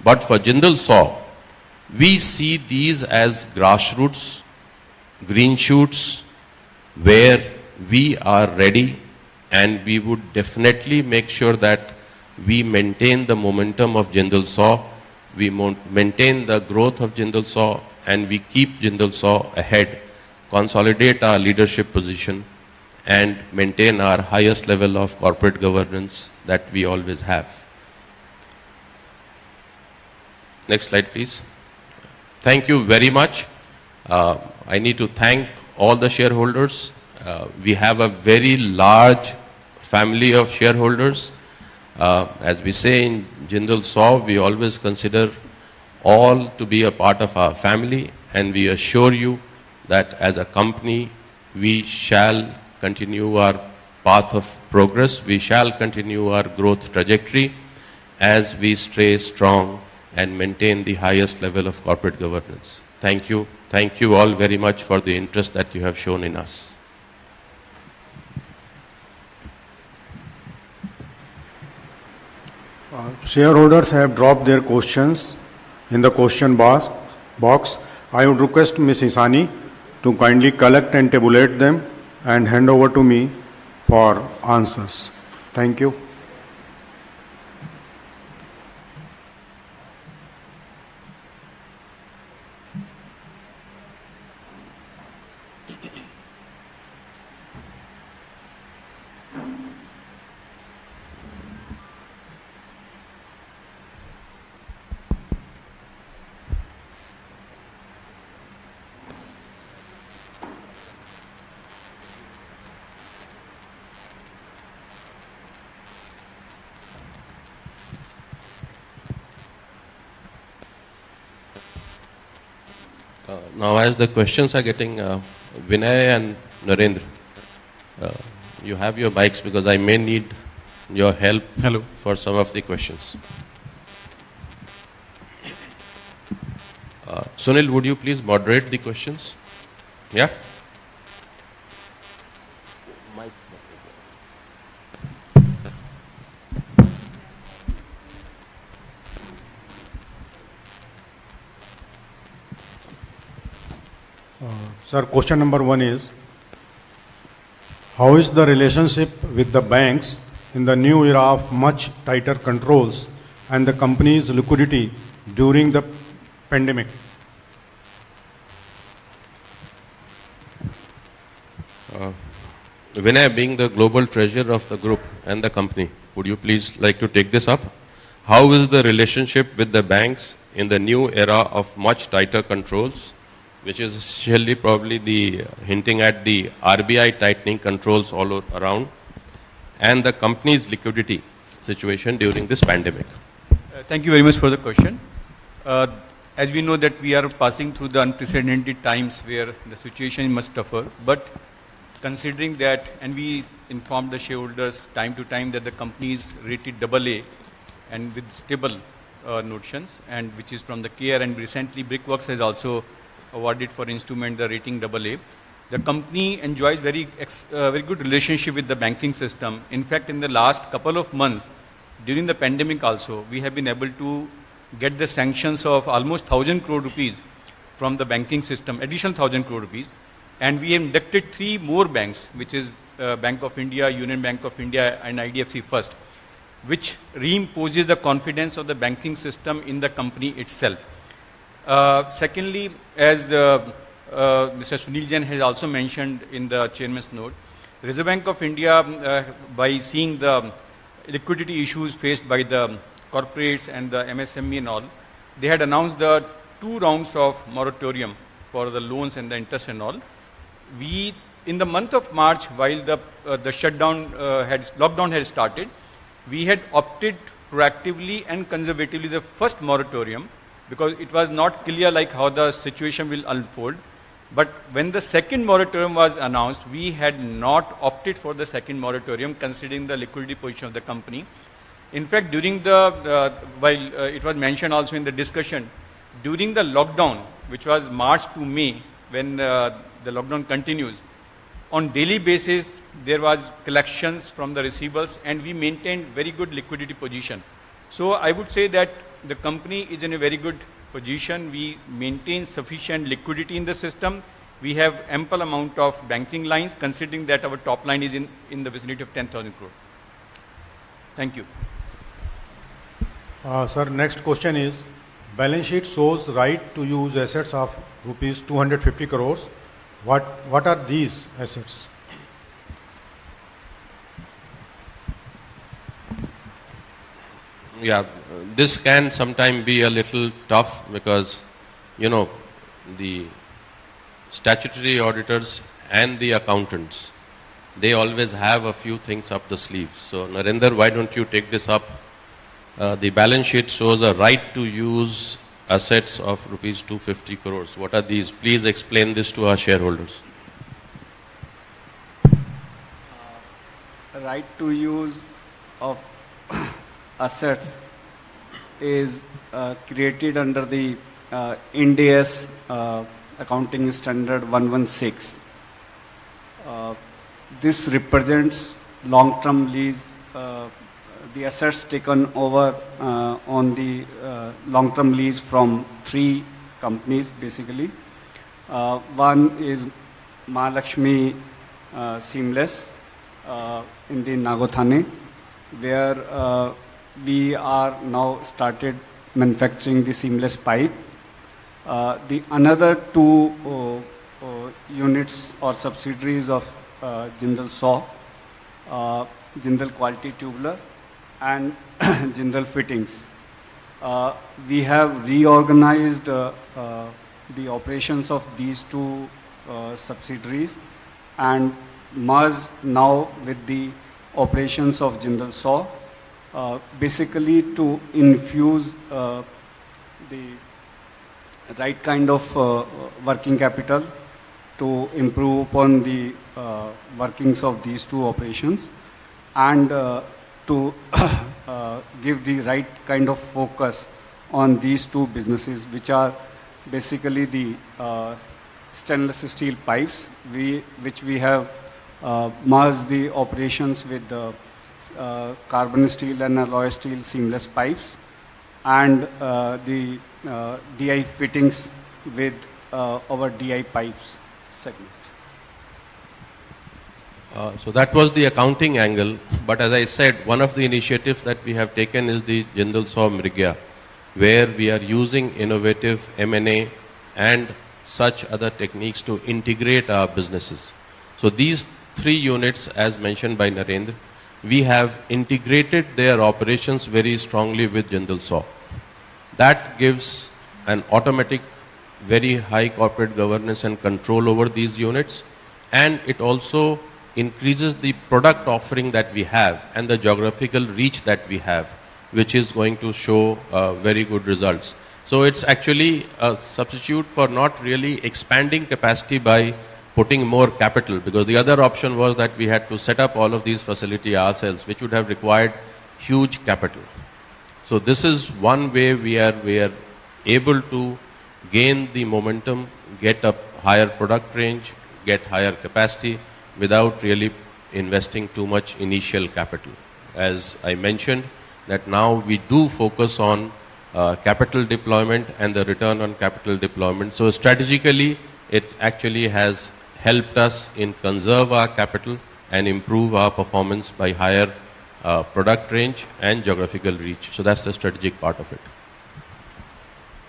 but for Jindal SAW, we see these as grassroots, green shoots, where we are ready, and we would definitely make sure that we maintain the momentum of Jindal SAW, we maintain the growth of Jindal SAW, and we keep Jindal SAW ahead, consolidate our leadership position, and maintain our highest level of corporate governance that we always have. Next slide, please. Thank you very much. I need to thank all the shareholders. We have a very large family of shareholders. As we say in Jindal SAW, we always consider all to be a part of our family, and we assure you that as a company, we shall continue our path of progress, we shall continue our growth trajectory as we stay strong and maintain the highest level of corporate governance. Thank you. Thank you all very much for the interest that you have shown in us. Shareholders have dropped their questions in the question box. I would request Ms. Isani to kindly collect and tabulate them and hand over to me for answers. Thank you. Now, as the questions are getting, Vinay and Narendra, you have your mics because I may need your help for some of the questions. Sunil, would you please moderate the questions? Yeah? Sir, question number 1 is, how is the relationship with the banks in the new era of much tighter controls and the company's liquidity during the pandemic? Vinay, being the global treasurer of the group and the company, would you please like to take this up? How is the relationship with the banks in the new era of much tighter controls, which is essentially probably the hinting at the RBI tightening controls all around, and the company's liquidity situation during this pandemic? Thank you very much for the question. As we know that we are passing through the unprecedented times where the situation is much tougher, but considering that, and we informed the shareholders time to time that the company is rated AA and with stable notions, and which is from the CARE, and recently Brickworks has also awarded for instrument the rating AA. The company enjoys very good relationship with the banking system. In fact, in the last couple of months, during the pandemic also, we have been able to get the sanctions of almost 1,000 crore rupees from the banking system, additional 1,000 crore rupees. And we have inducted 3 more banks, which is Bank of India, Union Bank of India, and IDFC First. which reimposes the confidence of the banking system in the company itself. Secondly, as Mr. Sunil Jain has also mentioned in the chairman's note, Reserve Bank of India, by seeing the liquidity issues faced by the corporates and the MSME and all, they had announced the 2 rounds of moratorium for the loans and the interest and all. We, in the month of March, while the lockdown had started, we had opted proactively and conservatively the first moratorium, because it was not clear like how the situation will unfold. But when the second moratorium was announced, we had not opted for the second moratorium considering the liquidity position of the company. In fact, during the, while it was mentioned also in the discussion, during the lockdown, which was March to May, when the lockdown continues, on daily basis, there was collections from the receivables and we maintained very good liquidity position. So I would say that the company is in a very good position. We maintain sufficient liquidity in the system. We have ample amount of banking lines, considering that our top line is in the vicinity of 10,000 crore. Thank you. Sir, next question is, balance sheet shows right to use assets of rupees 250 crores. What are these assets? Yeah, this can sometimes be a little tough because, you know, the statutory auditors and the accountants, they always have a few things up the sleeve. So, Narendra, why don't you take this up? The balance sheet shows a right to use assets of rupees 250 crores. What are these? Please explain this to our shareholders. Right to use of assets is created under the Ind AS accounting standard 116. This represents long-term lease, the assets taken over on the long-term lease from 3 companies basically. One is Mahalakshmi Seamless in the Nagothane, where we are now started manufacturing the seamless pipe. The another 2 units or subsidiaries of Jindal SAW, Jindal Quality Tubular and Jindal Fittings. We have reorganized the operations of these 2 subsidiaries and merged now with the operations of Jindal SAW, basically to infuse the right kind of working capital to improve upon the workings of these 2 operations and to give the right kind of focus on these 2 businesses, which are basically the stainless steel pipes, which we have merged the operations with the carbon steel and alloy steel seamless pipes, and the DI fittings with our DI pipes segment. So that was the accounting angle, but as I said, one of the initiatives that we have taken is the Jindal SAW Mrigya, where we are using innovative M&A and such other techniques to integrate our businesses. So these 3 units, as mentioned by Narendra, we have integrated their operations very strongly with Jindal SAW. That gives an automatic, very high corporate governance and control over these units, and it also increases the product offering that we have and the geographical reach that we have, which is going to show very good results. So it's actually a substitute for not really expanding capacity by putting more capital, because the other option was that we had to set up all of these facilities ourselves, which would have required huge capital. So this is one way we are able to gain the momentum, get a higher product range, get higher capacity without really investing too much initial capital. As I mentioned, that now we do focus on capital deployment and the return on capital deployment. So strategically, it actually has helped us in conserve our capital and improve our performance by higher product range and geographical reach. So that's the strategic part of it.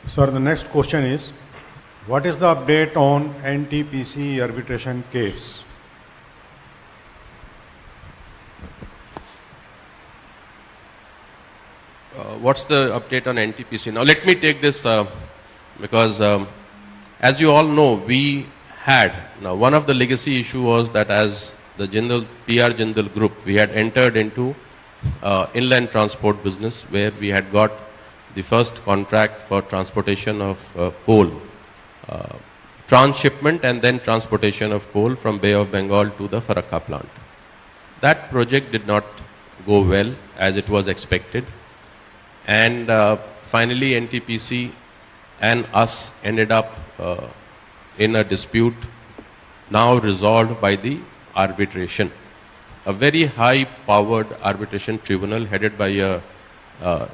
Sir, the next question is, what is the update on NTPC arbitration case? What's the update on NTPC? Now let me take this because as you all know, we had, now one of the legacy issue was that as the Jindal, PR Jindal group, we had entered into inland transport business where we had got the first contract for transportation of coal, transshipment and then transportation of coal from Bay of Bengal to the Farakka plant. That project did not go well as it was expected. And finally NTPC and us ended up in a dispute now resolved by the arbitration. A very high powered arbitration tribunal headed by a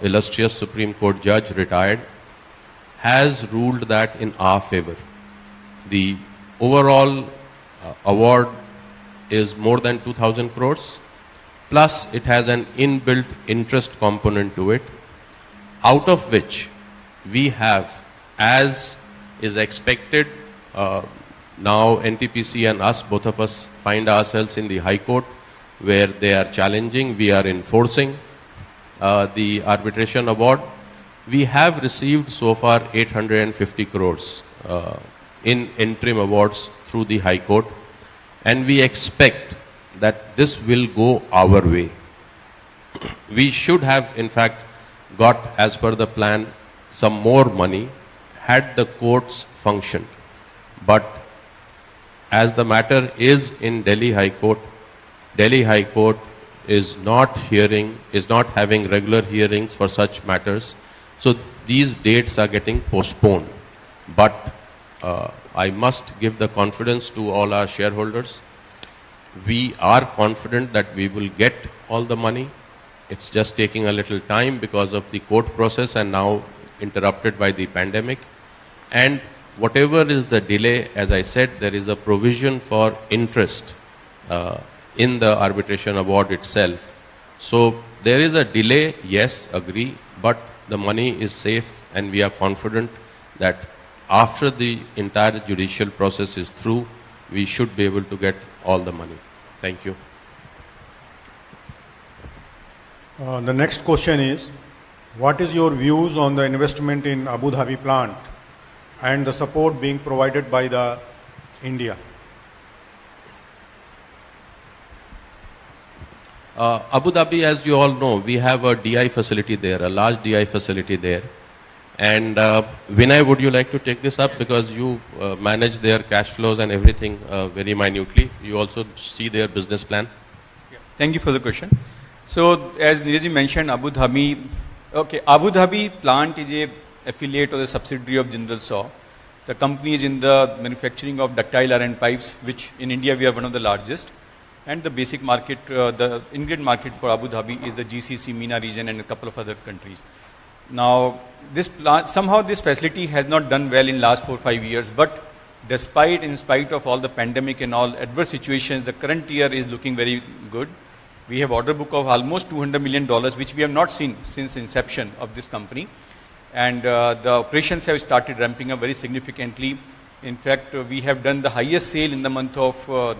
illustrious Supreme Court judge, retired, has ruled that in our favor. The overall award is more than 2,000 crores, plus it has an inbuilt interest component to it, out of which we have, as is expected, now NTPC and us, both of us find ourselves in the High Court where they are challenging, we are enforcing the arbitration award. We have received so far 850 crores in interim awards through the High Court, and we expect that this will go our way. We should have in fact got, as per the plan, some more money had the courts functioned. But as the matter is in Delhi High Court is not having regular hearings for such matters. So these dates are getting postponed. But I must give the confidence to all our shareholders. We are confident that we will get all the money. It's just taking a little time because of the court process and now interrupted by the pandemic. And whatever is the delay, as I said, there is a provision for interest in the arbitration award itself. So there is a delay, yes, agree, but the money is safe and we are confident that after the entire judicial process is through, we should be able to get all the money. Thank you. The next question is, what is your views on the investment in Abu Dhabi plant and the support being provided by the India? Abu Dhabi, as you all know, we have a DI facility there, a large DI facility there. And Vinay, would you like to take this up because you manage their cash flows and everything very minutely. You also see their business plan. Yeah. Thank you for the question. So as Neeraj mentioned, Abu Dhabi plant is a affiliate or a subsidiary of Jindal SAW. The company is in the manufacturing of ductile iron pipes, which in India we are one of the largest. And the basic market, the ingredient market for Abu Dhabi is the GCC, MENA region and a couple of other countries. Now, this plant, somehow this facility has not done well in last 4 or 5 years, but in spite of all the pandemic and all adverse situations, the current year is looking very good. We have order book of almost $200 million, which we have not seen since inception of this company. And the operations have started ramping up very significantly. In fact, we have done the highest sale in the month of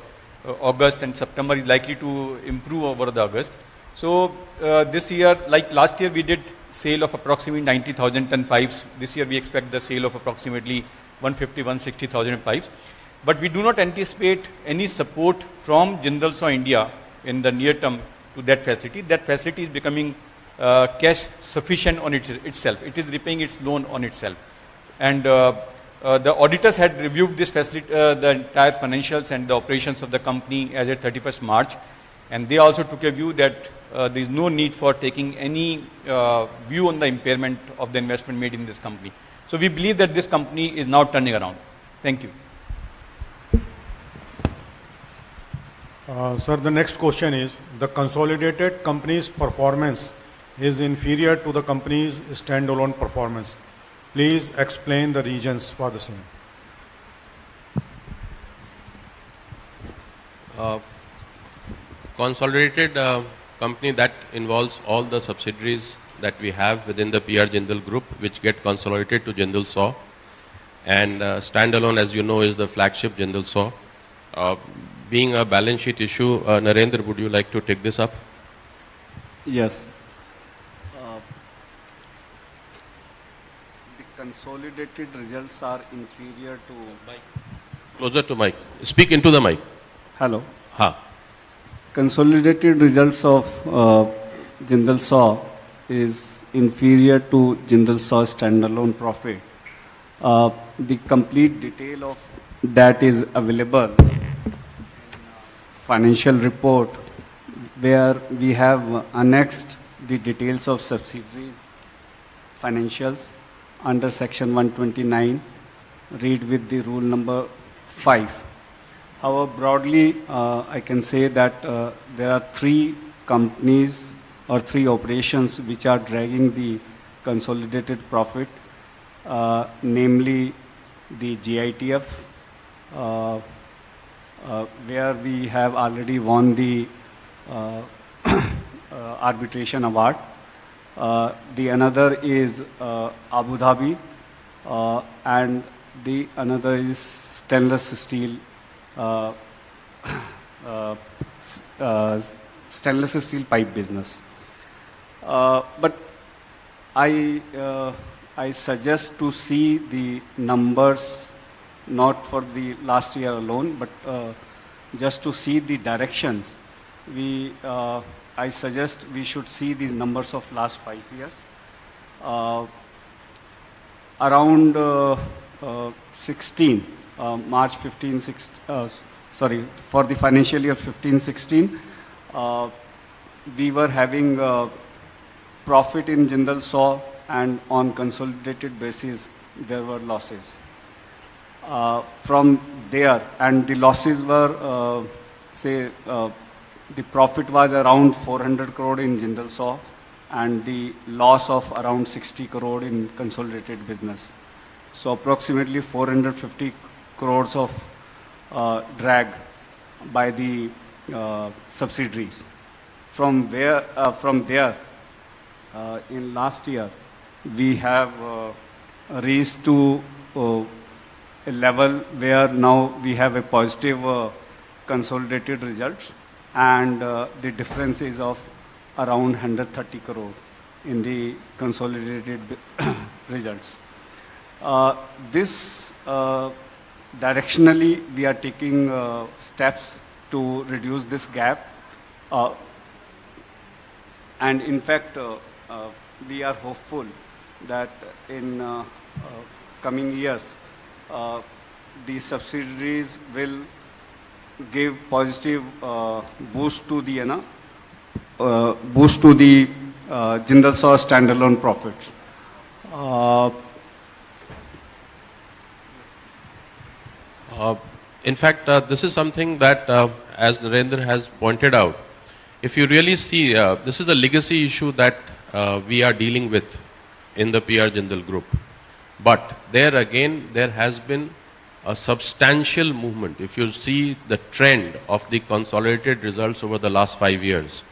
August, and September is likely to improve over the August. So this year, like last year, we did sale of approximately 90,000 ton pipes. This year we expect the sale of approximately 150,000-160,000 pipes. But we do not anticipate any support from Jindal SAW India in the near term to that facility. That facility is becoming cash sufficient on itself. It is repaying its loan on itself. And the auditors had reviewed this facility, the entire financials and the operations of the company as at 31st March. And they also took a view that there is no need for taking any view on the impairment of the investment made in this company. So we believe that this company is now turning around. Thank you. Sir, the next question is, the consolidated company's performance is inferior to the company's standalone performance. Please explain the reasons for the same. Consolidated company that involves all the subsidiaries that we have within the PR Jindal Group, which get consolidated to Jindal SAW. And standalone, as you know, is the flagship Jindal SAW. Being a balance sheet issue, Narendra, would you like to take this up? Yes. The consolidated results are inferior to... Closer to mic. Speak into the mic. Hello. Ha. Consolidated results of Jindal SAW is inferior to Jindal SAW standalone profit. The complete detail of that is available in financial report, where we have annexed the details of subsidiaries financials under section 129. Read with the rule number 5. However, broadly, I can say that there are 3 companies or 3 operations which are dragging the consolidated profit, namely the GITF, where we have already won the arbitration award. The another is Abu Dhabi, and the another is stainless steel. Stainless steel pipe business. But I suggest to see the numbers not for the last year alone, but just to see the directions. I suggest we should see the numbers of last 5 years. Around 16. March 15, 16, for the financial year 15-16, we were having profit in Jindal SAW, and on consolidated basis, there were losses. From there, and the losses were, the profit was around 400 crore in Jindal SAW, and the loss of around 60 crore in consolidated business. So approximately 450 crores of drag by the subsidiaries. From there, in last year, we have reached to a level where now we have a positive consolidated results, and the difference is of around 130 crore in the consolidated results. This directionally, we are taking steps to reduce this gap. And in fact, we are hopeful that in coming years, the subsidiaries will give positive boost to the Jindal SAW standalone profits. In fact, this is something that, as Narendra has pointed out, if you really see, this is a legacy issue that we are dealing with in the PR Jindal Group. But there again, there has been a substantial movement. If you see the trend of the consolidated results over the last 5 years,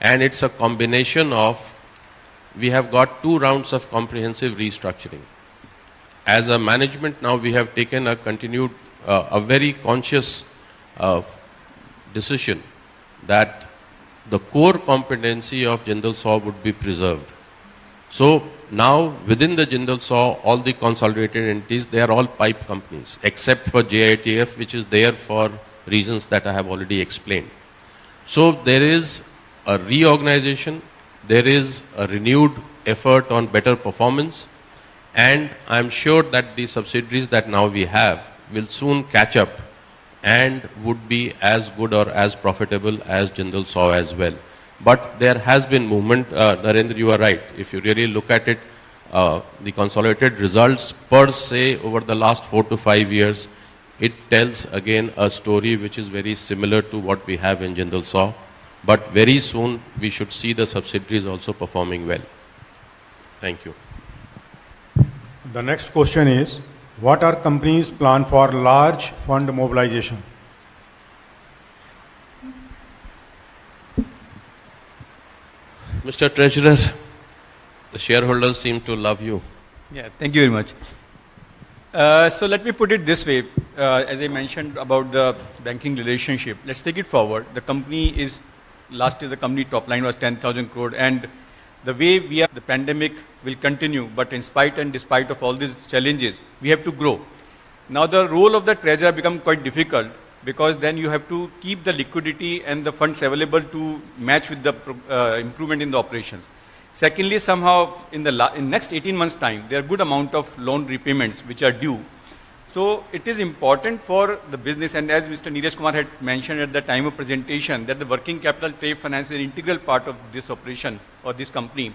and it's a combination of, we have got 2 rounds of comprehensive restructuring. As a management now, we have taken a continued, a very conscious decision that the core competency of Jindal SAW would be preserved. So now within the Jindal SAW, all the consolidated entities, they are all pipe companies, except for JITF, which is there for reasons that I have already explained. So there is a reorganization, there is a renewed effort on better performance, and I am sure that the subsidiaries that now we have will soon catch up and would be as good or as profitable as Jindal SAW as well. But there has been movement. Narendra, you are right. If you really look at it, the consolidated results per se over the last 4 to 5 years, it tells again a story which is very similar to what we have in Jindal SAW. But very soon we should see the subsidiaries also performing well. Thank you. The next question is, what are companies' plan for large fund mobilization? Mr. Treasurer, the shareholders seem to love you. Yeah, thank you very much. So let me put it this way. As I mentioned about the banking relationship, let's take it forward. The company is, last year the company top line was 10,000 crore, and the way we are, the pandemic will continue, but in spite and despite of all these challenges, we have to grow. Now the role of the treasurer become quite difficult, because then you have to keep the liquidity and the funds available to match with the improvement in the operations. Secondly, somehow in next 18 months' time, there are good amount of loan repayments which are due. So it is important for the business, and as Mr. Neeraj Kumar had mentioned at the time of presentation, that the working capital trade finance is an integral part of this operation or this company.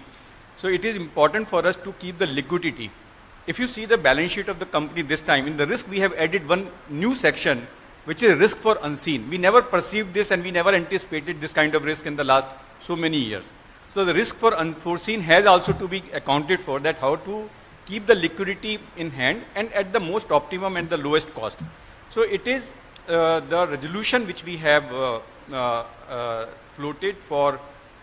So it is important for us to keep the liquidity. If you see the balance sheet of the company this time, in the risk we have added one new section, which is risk for unseen. We never perceived this and we never anticipated this kind of risk in the last so many years. So the risk for unforeseen has also to be accounted for, that how to keep the liquidity in hand and at the most optimum and the lowest cost. So it is the resolution which we have floated for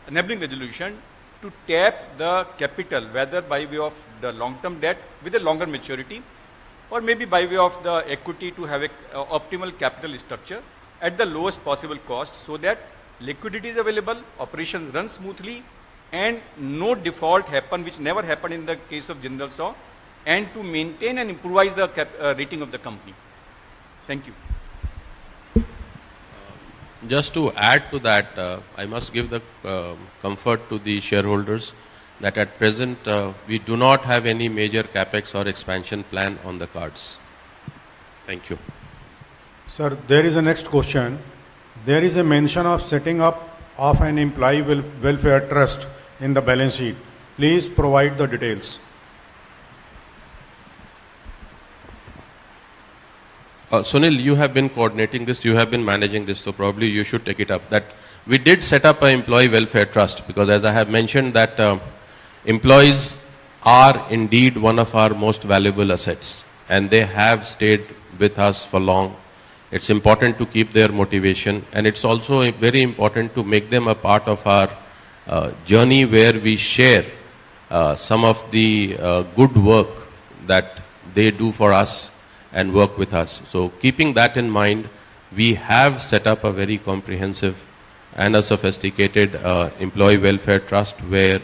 enabling resolution to tap the capital, whether by way of the long-term debt with a longer maturity, or maybe by way of the equity to have an optimal capital structure at the lowest possible cost, so that liquidity is available, operations run smoothly, and no default happen, which never happened in the case of Jindal SAW, and to maintain and improvise the rating of the company. Thank you. Just to add to that, I must give the comfort to the shareholders that at present we do not have any major capex or expansion plan on the cards. Thank you. Sir, there is a next question. There is a mention of setting up of an employee welfare trust in the balance sheet. Please provide the details. Sunil, you have been coordinating this, you have been managing this, so probably you should take it up. That we did set up an employee welfare trust, because as I have mentioned that employees are indeed one of our most valuable assets, and they have stayed with us for long. It's important to keep their motivation, and it's also very important to make them a part of our journey, where we share some of the good work that they do for us and work with us. So keeping that in mind, we have set up a very comprehensive and a sophisticated employee welfare trust, where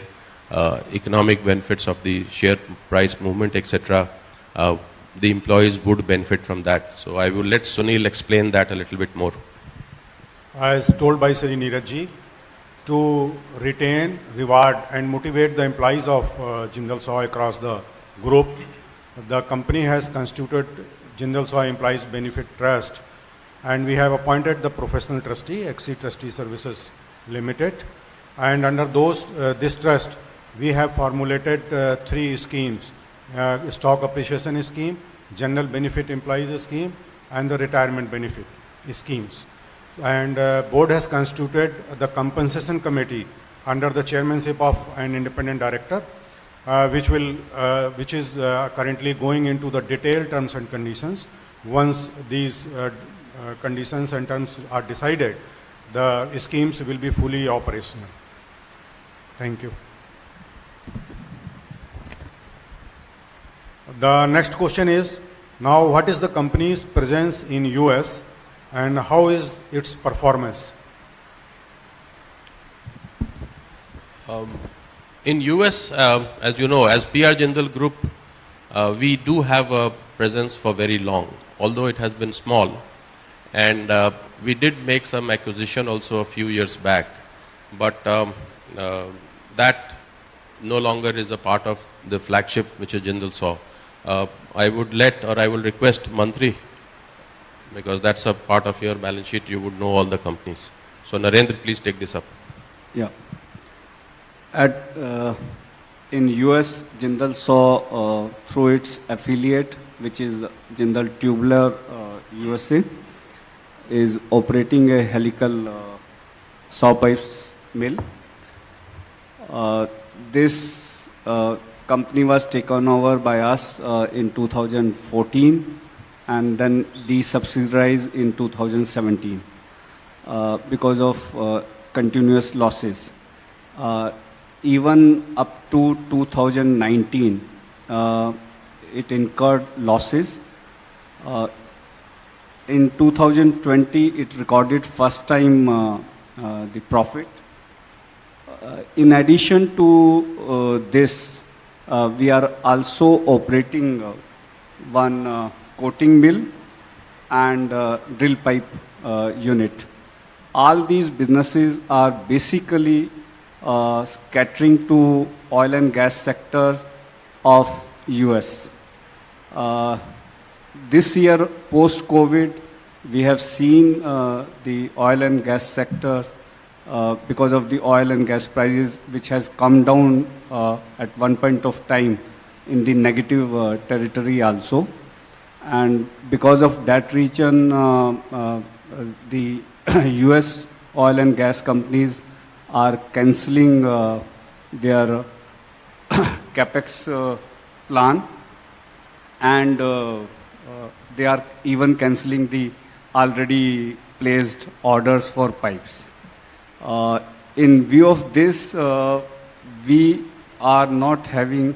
economic benefits of the share price movement, etc., the employees would benefit from that. So I will let Sunil explain that a little bit more. As told by Sri Neeraj ji, to retain, reward and motivate the employees of Jindal SAW across the group, the company has constituted Jindal SAW Employees Benefit Trust, and we have appointed the professional trustee, Exceed Trustee Services Limited, and under this trust, we have formulated 3 schemes: stock appreciation scheme, general benefit employees scheme, and the retirement benefit schemes. And board has constituted the compensation committee under the chairmanship of an independent director, which is currently going into the detailed terms and conditions. Once these conditions and terms are decided, the schemes will be fully operational. Thank you. The next question is, now what is the company's presence in US and how is its performance? In US, as you know, as PR Jindal Group, we do have a presence for very long, although it has been small. And we did make some acquisition also a few years back, but that no longer is a part of the flagship, which is Jindal SAW. I would I will request Mantri, because that's a part of your balance sheet, you would know all the companies. So Narendra, please take this up. Yeah. In US, Jindal SAW, through its affiliate, which is Jindal Tubular USA, is operating a helical saw pipes mill. This company was taken over by us in 2014 and then de-subsidized in 2017 because of continuous losses. even up to 2019, it incurred losses. In 2020, it recorded first time the profit. In addition to this, we are also operating one coating mill and drill pipe unit. All these businesses are basically catering to oil and gas sectors of US. This year, post-COVID, we have seen the oil and gas sector because of the oil and gas prices, which has come down at one point of time in the negative territory also. And because of that reason, the US oil and gas companies are cancelling their capex plan, and they are even cancelling the already placed orders for pipes. In view of this, we are not having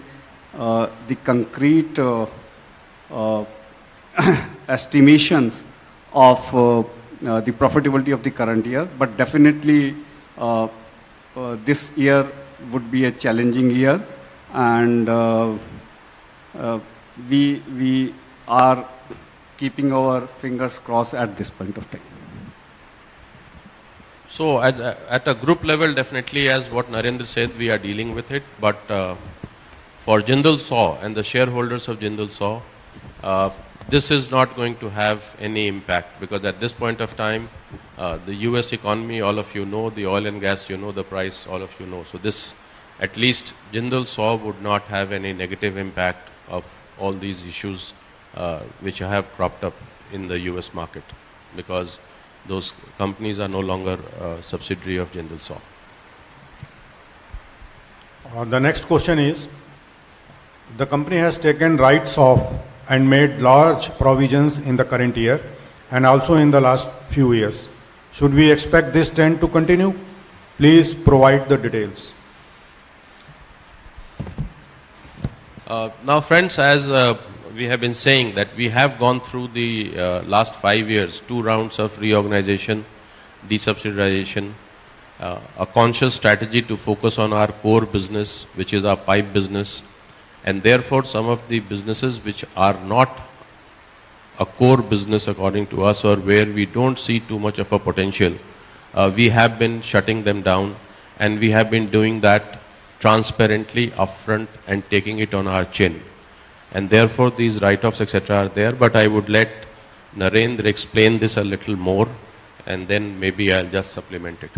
the concrete estimations of the profitability of the current year, but definitely this year would be a challenging year, and we are keeping our fingers crossed at this point of time. So at a group level, definitely, as what Narendra said, we are dealing with it. But for Jindal SAW and the shareholders of Jindal SAW, this is not going to have any impact, because at this point of time, the US economy, all of you know, the oil and gas, you know, the price, all of you know. So this, at least Jindal SAW would not have any negative impact of all these issues which have cropped up in the US market, because those companies are no longer subsidiary of Jindal SAW. The next question is, the company has taken rights off and made large provisions in the current year and also in the last few years. Should we expect this trend to continue? Please provide the details. Now friends, as we have been saying, that we have gone through the last 5 years, 2 rounds of reorganization, desubsidization, a conscious strategy to focus on our core business, which is our pipe business, and therefore some of the businesses which are not a core business according to us, or where we don't see too much of a potential, we have been shutting them down, and we have been doing that transparently upfront and taking it on our chin. And therefore these write-offs, etc. are there, but I would let Narendra explain this a little more, and then maybe I'll just supplement it.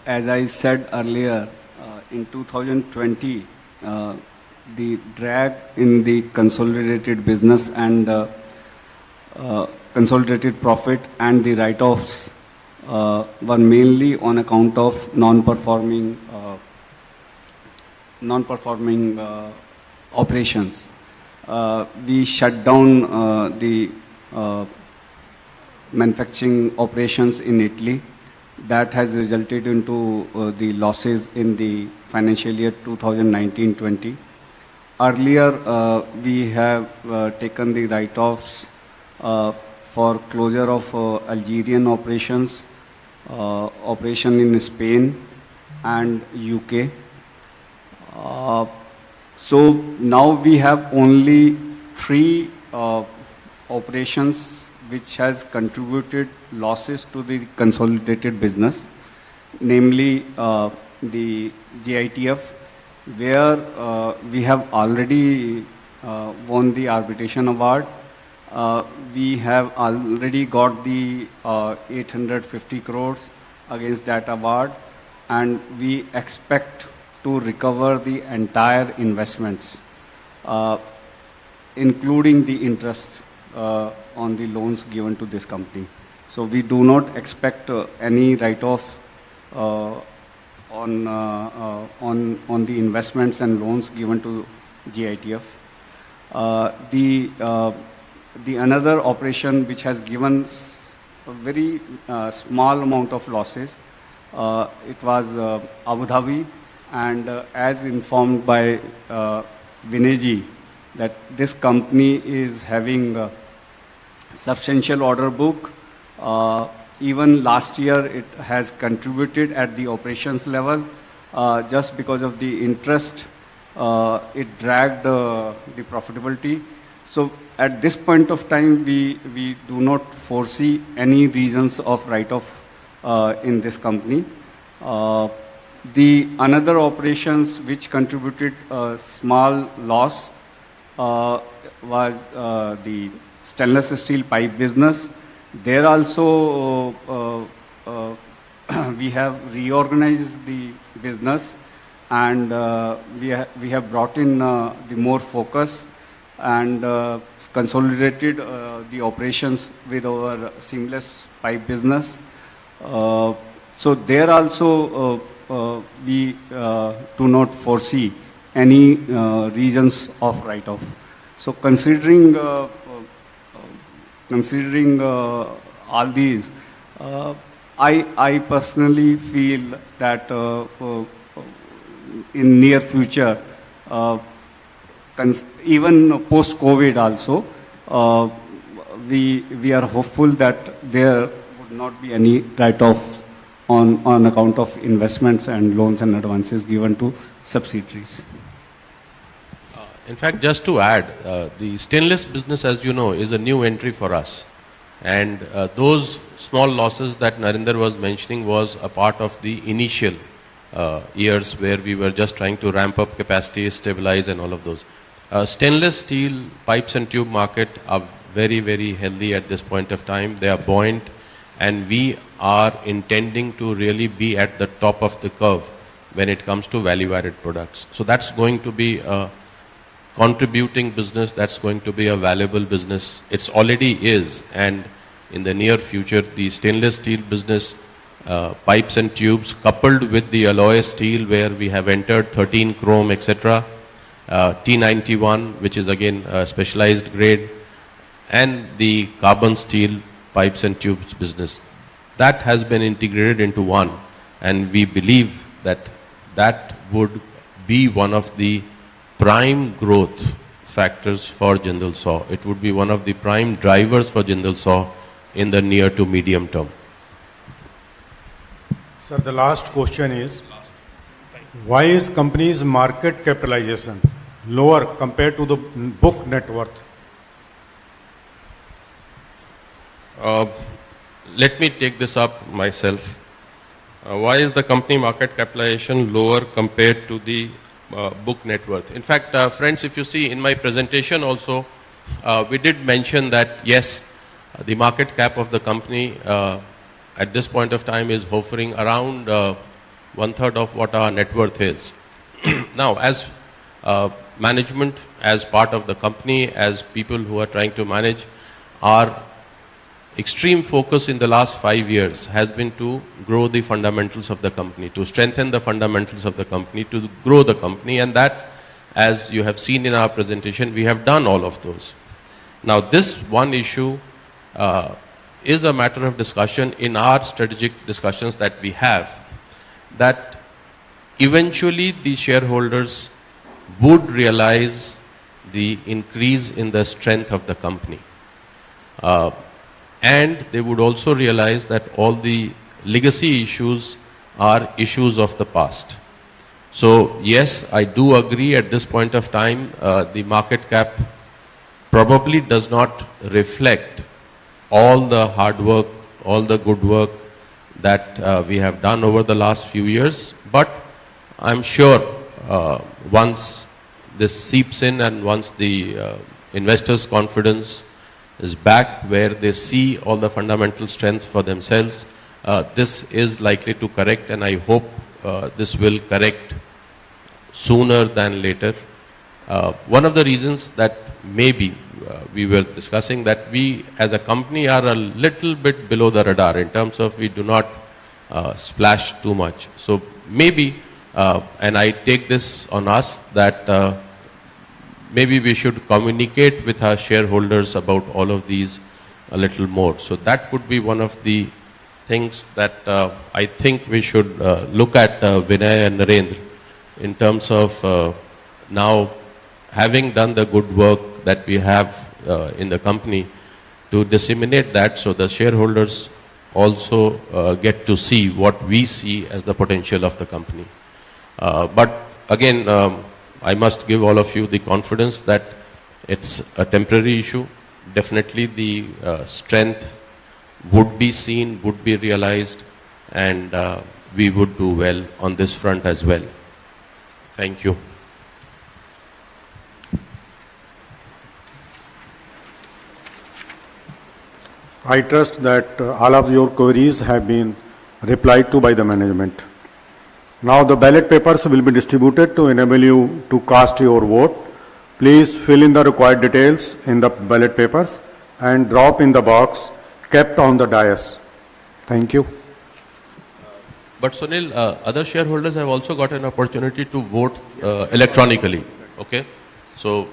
As I said earlier, in 2020, the drag in the consolidated business and consolidated profit and the write-offs were mainly on account of non-performing operations. We shut down the manufacturing operations in Italy. That has resulted into the losses in the financial year 2019-20. Earlier, we have taken the write-offs for closure of Algerian operations, operation in Spain and UK. So now we have only 3 operations which has contributed losses to the consolidated business, namely the JITF, where we have already won the arbitration award. We have already got the 850 crores against that award, and we expect to recover the entire investments, including the interest on the loans given to this company. So we do not expect any write-off on the investments and loans given to GITF. The another operation which has given a very small amount of losses It was Abu Dhabi, and as informed by Vinayji, that this company is having a substantial order book. Even last year, it has contributed at the operations level. Just because of the interest, it dragged the profitability. So at this point of time, we do not foresee any reasons of write-off in this company. The another operations which contributed a small loss was the stainless steel pipe business. There also we have reorganized the business, and we have brought in the more focus and consolidated the operations with our seamless pipe business. So there also we do not foresee any reasons of write-off. So considering all these, I personally feel that in near future, even post-COVID also, we are hopeful that there would not be any write-offs on account of investments and loans and advances given to subsidiaries. In fact, just to add, the stainless business, as you know, is a new entry for us. And those small losses that Narinder was mentioning was a part of the initial years where we were just trying to ramp up capacity, stabilize and all of those. Stainless steel pipes and tube market are very, very healthy at this point of time. They are buoyant, and we are intending to really be at the top of the curve when it comes to value-added products. So that's going to be a contributing business, that's going to be a valuable business. It's already is, and in the near future, the stainless steel business, pipes and tubes, coupled with the alloy steel where we have entered 13 chrome, etc., T91, which is again a specialized grade, and the carbon steel pipes and tubes business. That has been integrated into one, and we believe that that would be one of the prime growth factors for Jindal SAW. It would be one of the prime drivers for Jindal SAW in the near to medium term. Sir, the last question is, why is company's market capitalization lower compared to the book net worth? Let me take this up myself. Why is the company market capitalization lower compared to the book net worth? In fact, friends, if you see in my presentation also, we did mention that yes, the market cap of the company at this point of time is hovering around 1/3 of what our net worth is. Now, as management, as part of the company, as people who are trying to manage, our extreme focus in the last 5 years has been to grow the fundamentals of the company, to strengthen the fundamentals of the company, to grow the company, and that, as you have seen in our presentation, we have done all of those. Now, this one issue is a matter of discussion in our strategic discussions that we have, that eventually the shareholders would realize the increase in the strength of the company. And they would also realize that all the legacy issues are issues of the past. So yes, I do agree at this point of time, the market cap probably does not reflect all the hard work, all the good work that we have done over the last few years. But I'm sure once this seeps in and once the investors' confidence is back, where they see all the fundamental strengths for themselves, this is likely to correct, and I hope this will correct sooner than later. One of the reasons that maybe we were discussing, that we as a company are a little bit below the radar in terms of we do not splash too much. So maybe, and I take this on us, that maybe we should communicate with our shareholders about all of these a little more. So that could be one of the things that I think we should look at, Vinay and Narendra, in terms of now having done the good work that we have in the company, to disseminate that so the shareholders also get to see what we see as the potential of the company. But again, I must give all of you the confidence that it's a temporary issue. Definitely the strength would be seen, would be realized, and we would do well on this front as well. Thank you. I trust that all of your queries have been replied to by the management. Now the ballot papers will be distributed to enable you to cast your vote. Please fill in the required details in the ballot papers and drop in the box kept on the dais. Thank you. But Sunil, other shareholders have also got an opportunity to vote electronically. Okay, so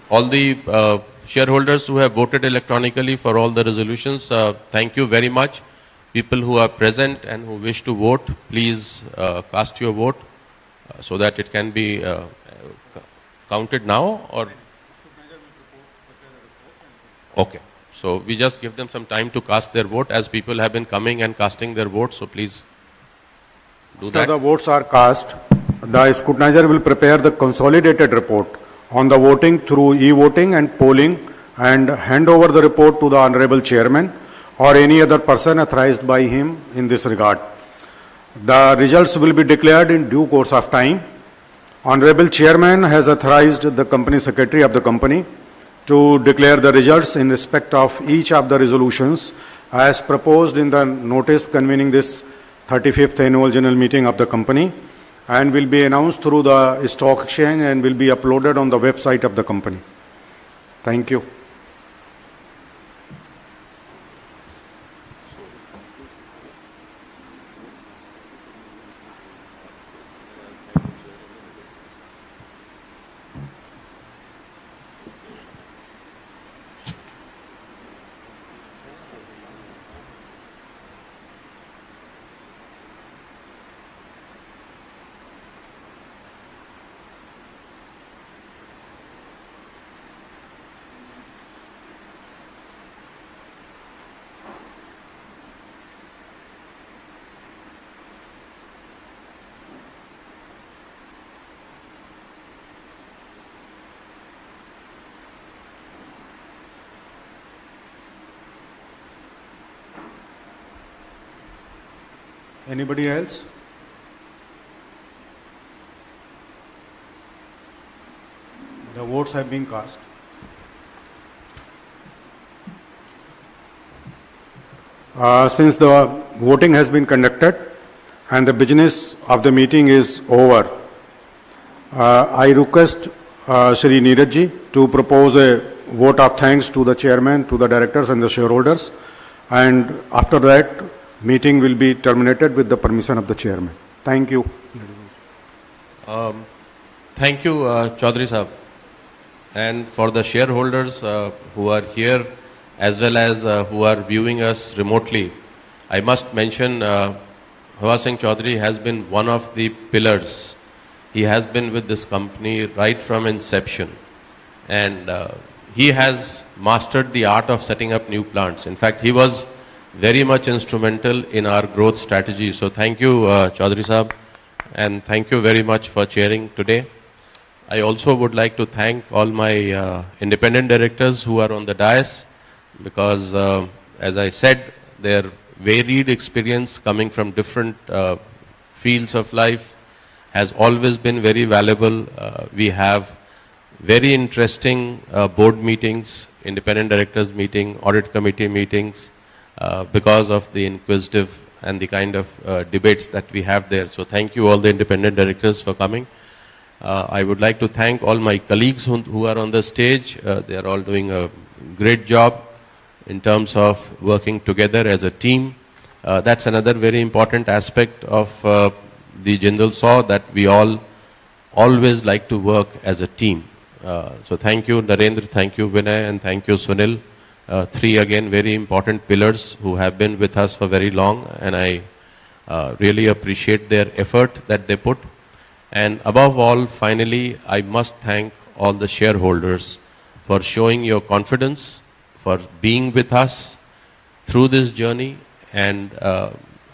all the shareholders who have voted electronically for all the resolutions, thank you very much. People who are present and who wish to vote, please cast your vote so that it can be counted now, or okay. So we just give them some time to cast their vote, as people have been coming and casting their votes. So please do After that. the votes are cast, the scrutinizer will prepare the consolidated report on the voting through e-voting and polling and hand over the report to the Honorable Chairman or any other person authorized by him in this regard. The results will be declared in due course of time. Honorable Chairman has authorized the Company Secretary of the company to declare the results in respect of each of the resolutions as proposed in the notice convening this 35th annual general meeting of the company, and will be announced through the stock exchange and will be uploaded on the website of the company. Thank you. Anybody else? The votes have been cast. Since the voting has been conducted and the business of the meeting is over, I request Shri Neeraj ji to propose a vote of thanks to the chairman, to the directors and the shareholders, and after that meeting will be terminated with the permission of the chairman. Thank you. Thank you, Chaudhary Sahab. And for the shareholders who are here as well as who are viewing us remotely, I must mention Hawa Singh Chaudhary has been one of the pillars. He has been with this company right from inception, and he has mastered the art of setting up new plants. In fact, he was very much instrumental in our growth strategy. So thank you, Chaudhary Sahab, and thank you very much for chairing today. I also would like to thank all my independent directors who are on the dais, because as I said, their varied experience coming from different fields of life has always been very valuable. We have very interesting board meetings, independent directors meeting, audit committee meetings, because of the inquisitive and the kind of debates that we have there. So thank you all the independent directors for coming. I would like to thank all my colleagues who are on the stage. They are all doing a great job in terms of working together as a team. That's another very important aspect of the Jindal SAW, that we all always like to work as a team. So thank you, Narendra, thank you, Vinay, and thank you, Sunil, three again very important pillars who have been with us for very long, and I really appreciate their effort that they put. And above all, finally, I must thank all the shareholders for showing your confidence, for being with us through this journey, and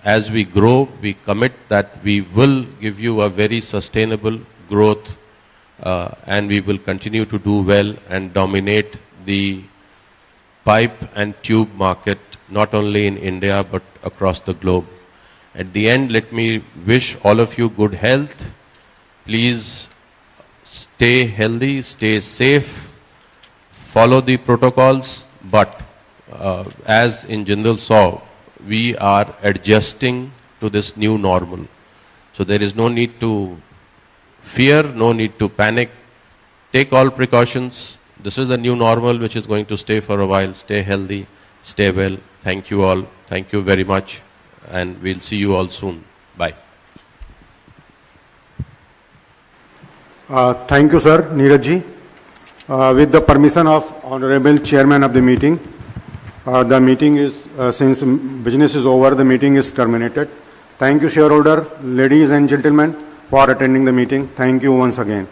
as we grow, we commit that we will give you a very sustainable growth, and we will continue to do well and dominate the pipe and tube market, not only in India but across the globe. At the end, let me wish all of you good health. Please stay healthy, stay safe, follow the protocols, but as in Jindal saw, we are adjusting to this new normal. So there is no need to fear, no need to panic. Take all precautions. This is a new normal which is going to stay for a while. Stay healthy, stay well. Thank you all. Thank you very much. And we'll see you all soon. Bye. Thank you, sir, Neeraj ji. With the permission of Honorable Chairman of the meeting, the meeting is, since business is over, the meeting is terminated. Thank you, shareholder, ladies and gentlemen, for attending the meeting. Thank you once again.